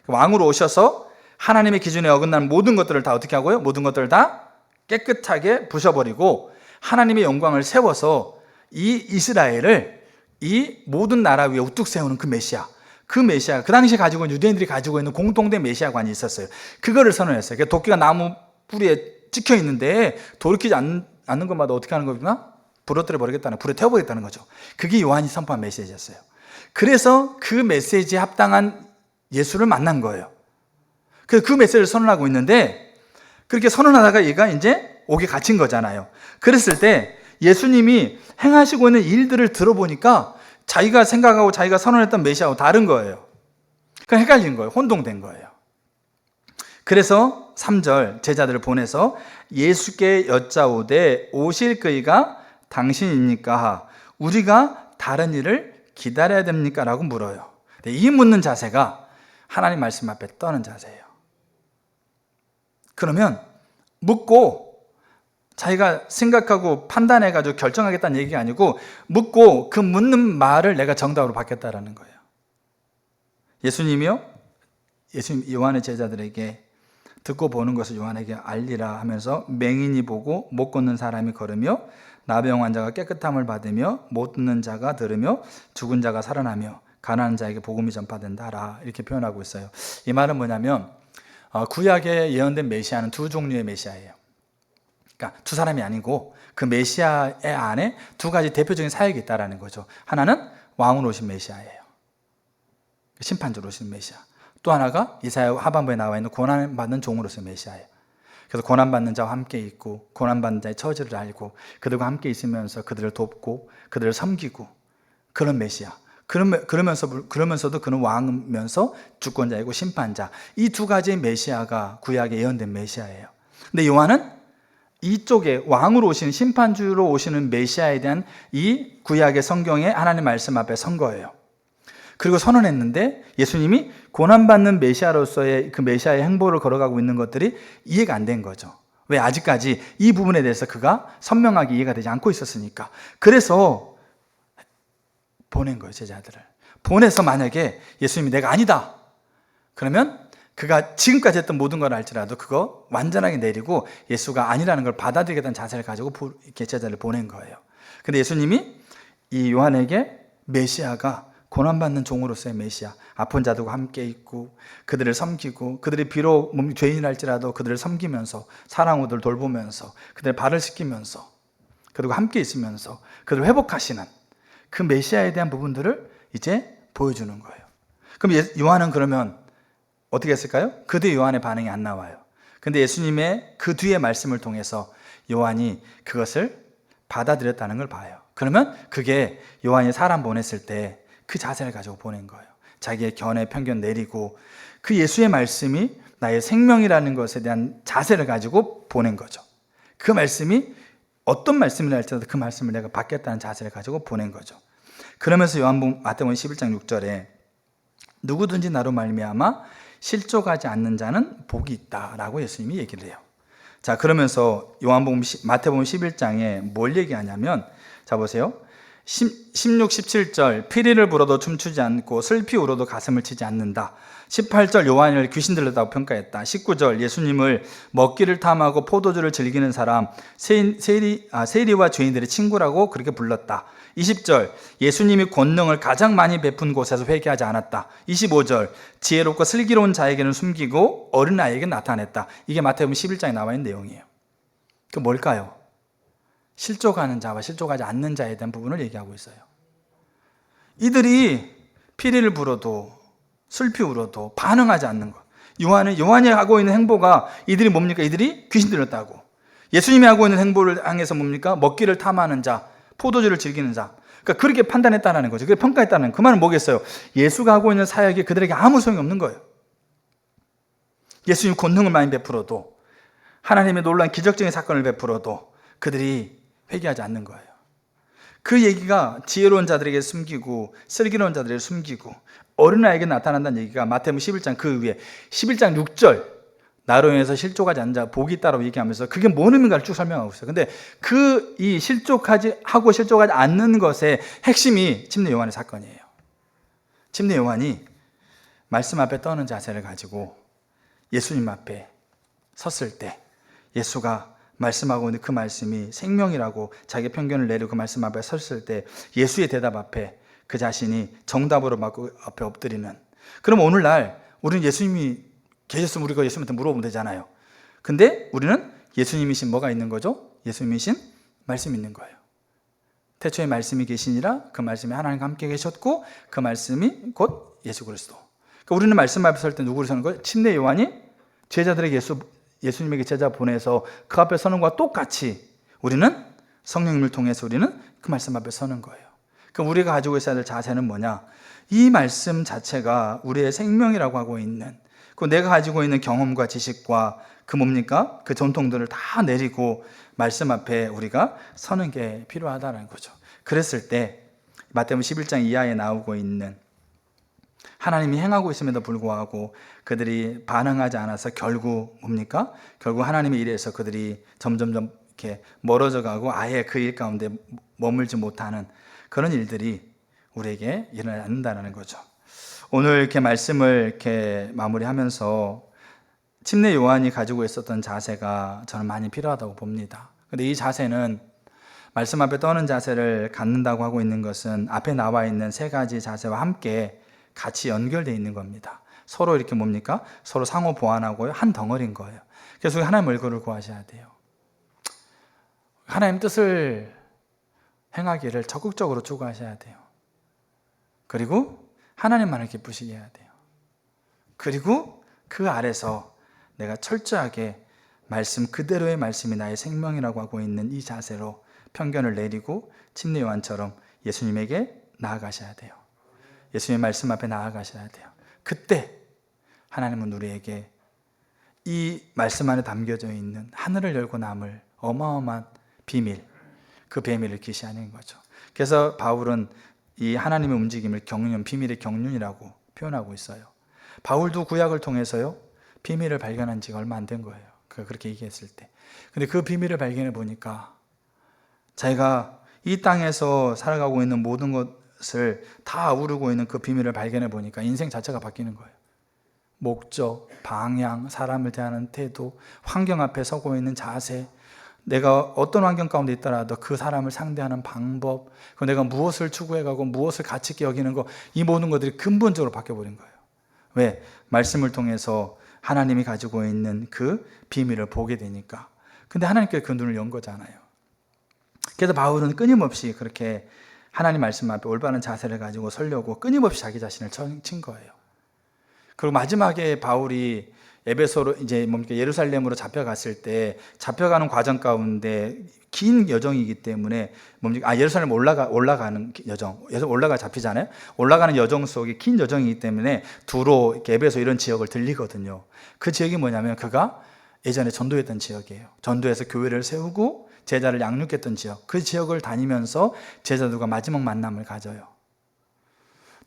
S1: 왕으로 오셔서 하나님의 기준에 어긋나는 모든 것들을 다 어떻게 하고요? 모든 것들을 다 깨끗하게 부셔버리고 하나님의 영광을 세워서 이 이스라엘을 이 모든 나라 위에 우뚝 세우는 그 메시아. 그 메시아, 그 당시에 가지고 있는 유대인들이 가지고 있는 공통된 메시아관이 있었어요. 그거를 선언했어요. 그러니까 도끼가 나무 뿌리에 찍혀 있는데 돌이키지 않는 것마다 어떻게 하는 겁니까? 부러뜨려 버리겠다는, 불에 태워버리겠다는 거죠. 그게 요한이 선포한 메시지였어요. 그래서 그 메시지에 합당한 예수를 만난 거예요. 그래서 그 메시지를 선언하고 있는데 그렇게 선언하다가 얘가 이제 옥에 갇힌 거잖아요. 그랬을 때 예수님이 행하시고 있는 일들을 들어보니까 자기가 생각하고 자기가 선언했던 메시아하고 다른 거예요. 그냥 헷갈린 거예요. 혼동된 거예요. 그래서 3절 제자들을 보내서 예수께 여짜오되 오실 그이가 당신입니까? 우리가 다른 일을 기다려야 됩니까? 라고 물어요. 이 묻는 자세가 하나님 말씀 앞에 떠는 자세예요. 그러면 묻고 자기가 생각하고 판단해가지고 결정하겠다는 얘기가 아니고 묻고 그 묻는 말을 내가 정답으로 받겠다라는 거예요. 예수님이요? 예수님 요한의 제자들에게 듣고 보는 것을 요한에게 알리라 하면서 맹인이 보고 못 걷는 사람이 걸으며 나병 환자가 깨끗함을 받으며 못 듣는 자가 들으며 죽은 자가 살아나며 가난한 자에게 복음이 전파된다라 이렇게 표현하고 있어요. 이 말은 뭐냐면 구약에 예언된 메시아는 두 종류의 메시아예요. 그러니까 두 사람이 아니고 그 메시아의 안에 두 가지 대표적인 사역이 있다라는 거죠. 하나는 왕으로 오신 메시아예요. 심판주로 오신 메시아. 또 하나가 이사야 하반부에 나와 있는 고난받는 종으로서의 메시아예요. 그래서 고난받는 자와 함께 있고 고난받는 자의 처지를 알고 그들과 함께 있으면서 그들을 돕고 그들을 섬기고 그런 메시아. 그러면서도 그는 왕이면서 주권자이고 심판자. 이 두 가지의 메시아가 구약에 예언된 메시아예요. 근데 요한은 이쪽에 왕으로 오시는 심판주로 오시는 메시아에 대한 이 구약의 성경에 하나님 말씀 앞에 선 거예요. 그리고 선언했는데 예수님이 고난받는 메시아로서의 그 메시아의 행보를 걸어가고 있는 것들이 이해가 안 된 거죠. 왜? 아직까지 이 부분에 대해서 그가 선명하게 이해가 되지 않고 있었으니까. 그래서 보낸 거예요, 제자들을. 보내서 만약에 예수님이 내가 아니다 그러면 그가 지금까지 했던 모든 걸 알지라도 그거 완전하게 내리고 예수가 아니라는 걸 받아들이겠다는 자세를 가지고 제자들을 보낸 거예요. 근데 예수님이 이 요한에게 메시아가 고난받는 종으로서의 메시아, 아픈 자들과 함께 있고 그들을 섬기고 그들이 비록 죄인이랄지라도 그들을 섬기면서 사랑으로 그들을 돌보면서 그들의 발을 씻기면서 그들과 함께 있으면서 그들을 회복하시는 그 메시아에 대한 부분들을 이제 보여주는 거예요. 그럼 요한은 그러면 어떻게 했을까요? 그 뒤에 요한의 반응이 안 나와요. 근데 예수님의 그 뒤의 말씀을 통해서 요한이 그것을 받아들였다는 걸 봐요. 그러면 그게 요한이 사람 보냈을 때 그 자세를 가지고 보낸 거예요. 자기의 견해, 편견 내리고 그 예수의 말씀이 나의 생명이라는 것에 대한 자세를 가지고 보낸 거죠. 그 말씀이 어떤 말씀이라 할지라도 그 말씀을 내가 받겠다는 자세를 가지고 보낸 거죠. 그러면서 마태복음 11장 6절에 누구든지 나로 말미암아 실족하지 않는 자는 복이 있다라고 예수님이 얘기를 해요. 자, 그러면서 마태복음 11장에 뭘 얘기하냐면, 자 보세요. 16, 17절 피리를 불어도 춤추지 않고 슬피 울어도 가슴을 치지 않는다. 18절 요한을 귀신 들렸다고 평가했다. 19절 예수님을 먹기를 탐하고 포도주를 즐기는 사람 세리와 죄인들의 친구라고 그렇게 불렀다. 20절 예수님이 권능을 가장 많이 베푼 곳에서 회개하지 않았다. 25절 지혜롭고 슬기로운 자에게는 숨기고 어린아이에게 나타냈다. 이게 마태복음 11장에 나와 있는 내용이에요. 그 뭘까요? 실족하는 자와 실족하지 않는 자에 대한 부분을 얘기하고 있어요. 이들이 피리를 불어도 슬피 울어도 반응하지 않는 것. 요한이 하고 있는 행보가 이들이 뭡니까? 이들이 귀신 들렸다고. 예수님이 하고 있는 행보를 향해서 뭡니까? 먹기를 탐하는 자, 포도주를 즐기는 자. 그러니까 그렇게 판단했다는 거죠. 그렇게 평가했다는 그 말은 뭐겠어요? 예수가 하고 있는 사역이 그들에게 아무 소용이 없는 거예요. 예수님 권능을 많이 베풀어도 하나님의 놀라운 기적적인 사건을 베풀어도 그들이 회개하지 않는 거예요. 그 얘기가 지혜로운 자들에게 숨기고 슬기로운 자들에게 숨기고 어린아이에게 나타난다는 얘기가 마태복음 11장 그 위에 11장 6절 나로 인해서 실족하지 않는 자 복이 있다라고 얘기하면서 그게 뭔 의미인가를 쭉 설명하고 있어요. 근데 이 실족하지 않는 것의 핵심이 침례 요한의 사건이에요. 침례 요한이 말씀 앞에 떠는 자세를 가지고 예수님 앞에 섰을 때 예수가 말씀하고 있는 그 말씀이 생명이라고 자기 편견을 내리고 그 말씀 앞에 섰을 때 예수의 대답 앞에 그 자신이 정답으로 맞고 앞에 엎드리는. 그럼 오늘날 우리는 예수님이 계셨으면 우리가 예수님한테 물어보면 되잖아요. 근데 우리는 예수님이신 뭐가 있는 거죠? 예수님이신 말씀이 있는 거예요. 태초에 말씀이 계시니라 그 말씀이 하나님과 함께 계셨고 그 말씀이 곧 예수 그리스도. 그러니까 우리는 말씀 앞에 설 때 누구를 서는 거예요? 침례 요한이 제자들에게 예수님에게 제자 보내서 그 앞에 서는 것과 똑같이 우리는 성령님을 통해서 우리는 그 말씀 앞에 서는 거예요. 그럼 우리가 가지고 있어야 될 자세는 뭐냐? 이 말씀 자체가 우리의 생명이라고 하고 있는, 그 내가 가지고 있는 경험과 지식과 그 뭡니까? 그 전통들을 다 내리고 말씀 앞에 우리가 서는 게 필요하다는 거죠. 그랬을 때 마태복음 11장 이하에 나오고 있는 하나님이 행하고 있음에도 불구하고 그들이 반응하지 않아서 결국 뭡니까? 결국 하나님의 일에서 그들이 점점점 이렇게 멀어져 가고 아예 그 일 가운데 머물지 못하는 그런 일들이 우리에게 일어나지 않는다는 거죠. 오늘 이렇게 말씀을 이렇게 마무리하면서 침례 요한이 가지고 있었던 자세가 저는 많이 필요하다고 봅니다. 근데 이 자세는 말씀 앞에 떠는 자세를 갖는다고 하고 있는 것은 앞에 나와 있는 세 가지 자세와 함께 같이 연결되어 있는 겁니다. 서로 이렇게 뭡니까? 서로 상호 보완하고 한 덩어리인 거예요. 그래서 하나님 얼굴을 구하셔야 돼요. 하나님 뜻을 행하기를 적극적으로 추구하셔야 돼요. 그리고 하나님만을 기쁘시게 해야 돼요. 그리고 그 아래서 내가 철저하게 말씀 그대로의 말씀이 나의 생명이라고 하고 있는 이 자세로 편견을 내리고 침례 요한처럼 예수님에게 나아가셔야 돼요. 예수님의 말씀 앞에 나아가셔야 돼요. 그때 하나님은 우리에게 이 말씀 안에 담겨져 있는 하늘을 열고 남을 어마어마한 비밀, 그 비밀을 계시하는 거죠. 그래서 바울은 이 하나님의 움직임을 경륜, 비밀의 경륜이라고 표현하고 있어요. 바울도 구약을 통해서요 비밀을 발견한 지가 얼마 안 된 거예요. 그렇게 얘기했을 때. 근데 그 비밀을 발견해 보니까 자기가 이 땅에서 살아가고 있는 모든 것을 다 아우르고 있는 그 비밀을 발견해 보니까 인생 자체가 바뀌는 거예요. 목적, 방향, 사람을 대하는 태도, 환경 앞에 서고 있는 자세, 내가 어떤 환경 가운데 있더라도 그 사람을 상대하는 방법, 내가 무엇을 추구해가고 무엇을 가치 있게 여기는 거, 이 모든 것들이 근본적으로 바뀌어버린 거예요. 왜? 말씀을 통해서 하나님이 가지고 있는 그 비밀을 보게 되니까. 근데 하나님께서 그 눈을 연 거잖아요. 그래서 바울은 끊임없이 그렇게 하나님 말씀 앞에 올바른 자세를 가지고 서려고 끊임없이 자기 자신을 친 거예요. 그리고 마지막에 바울이 에베소로 이제 뭡니까 예루살렘으로 잡혀갔을 때 잡혀가는 과정 가운데 긴 여정이기 때문에 뭡니까 예루살렘 올라가는 여정, 올라가 잡히잖아요. 올라가는 여정 속에 긴 여정이기 때문에 두로 이렇게 에베소 이런 지역을 들리거든요. 그 지역이 뭐냐면 그가 예전에 전도했던 지역이에요. 전도해서 교회를 세우고 제자를 양육했던 지역, 그 지역을 다니면서 제자들과 마지막 만남을 가져요.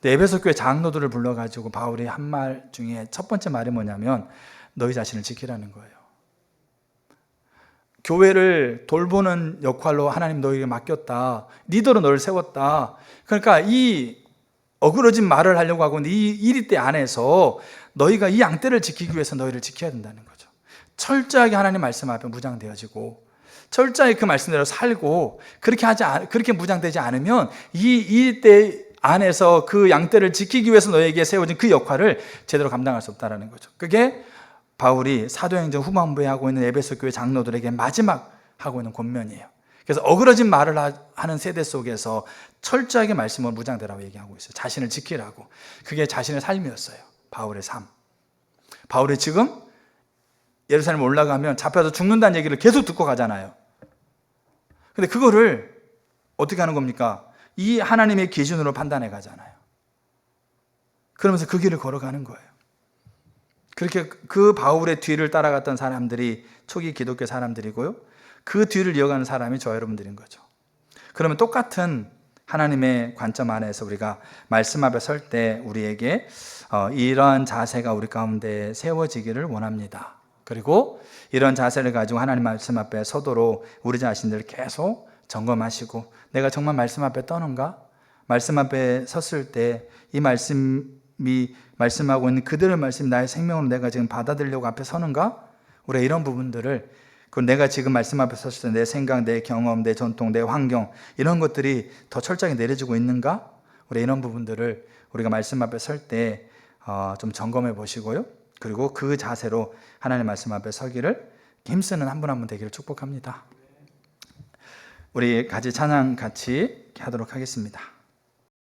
S1: 에베소 교회 장로들을 불러가지고 바울이 한 말 중에 첫 번째 말이 뭐냐면 너희 자신을 지키라는 거예요. 교회를 돌보는 역할로 하나님 너희에게 맡겼다. 리더로 너를 세웠다. 그러니까 이 어그러진 말을 하려고 하고 이 일이 안에서 너희가 이 양떼를 지키기 위해서 너희를 지켜야 된다는 거죠. 철저하게 하나님 말씀 앞에 무장되어지고 철저하게 그 말씀대로 살고 그렇게 무장되지 않으면 이 때 안에서 그 양떼를 지키기 위해서 너에게 세워진 그 역할을 제대로 감당할 수 없다는 거죠. 그게 바울이 사도행전 후반부에 하고 있는 에베소 교회 장로들에게 마지막 하고 있는 권면이에요. 그래서 어그러진 말을 하는 세대 속에서 철저하게 말씀을 무장되라고 얘기하고 있어요. 자신을 지키라고. 그게 자신의 삶이었어요. 바울의 삶. 바울이 지금 예루살렘 올라가면 잡혀서 죽는다는 얘기를 계속 듣고 가잖아요. 근데 그거를 어떻게 하는 겁니까? 이 하나님의 기준으로 판단해 가잖아요. 그러면서 그 길을 걸어가는 거예요. 그렇게 그 바울의 뒤를 따라갔던 사람들이 초기 기독교 사람들이고요. 그 뒤를 이어가는 사람이 저 여러분들인 거죠. 그러면 똑같은 하나님의 관점 안에서 우리가 말씀 앞에 설 때 우리에게 이러한 자세가 우리 가운데 세워지기를 원합니다. 그리고 이런 자세를 가지고 하나님 말씀 앞에 서도록 우리 자신들을 계속 점검하시고 내가 정말 말씀 앞에 떠는가? 말씀 앞에 섰을 때 이 말씀이 말씀하고 있는 그대로의 말씀이 나의 생명으로 내가 지금 받아들이려고 앞에 서는가? 우리가 이런 부분들을 내가 지금 말씀 앞에 섰을 때 내 생각, 내 경험, 내 전통, 내 환경 이런 것들이 더 철저하게 내려지고 있는가? 우리 이런 부분들을 우리가 말씀 앞에 설 때 좀 점검해 보시고요. 그리고 그 자세로 하나님 말씀 앞에 서기를 힘쓰는 한 분 한 분 되기를 축복합니다. 우리 같이 찬양 같이 하도록 하겠습니다.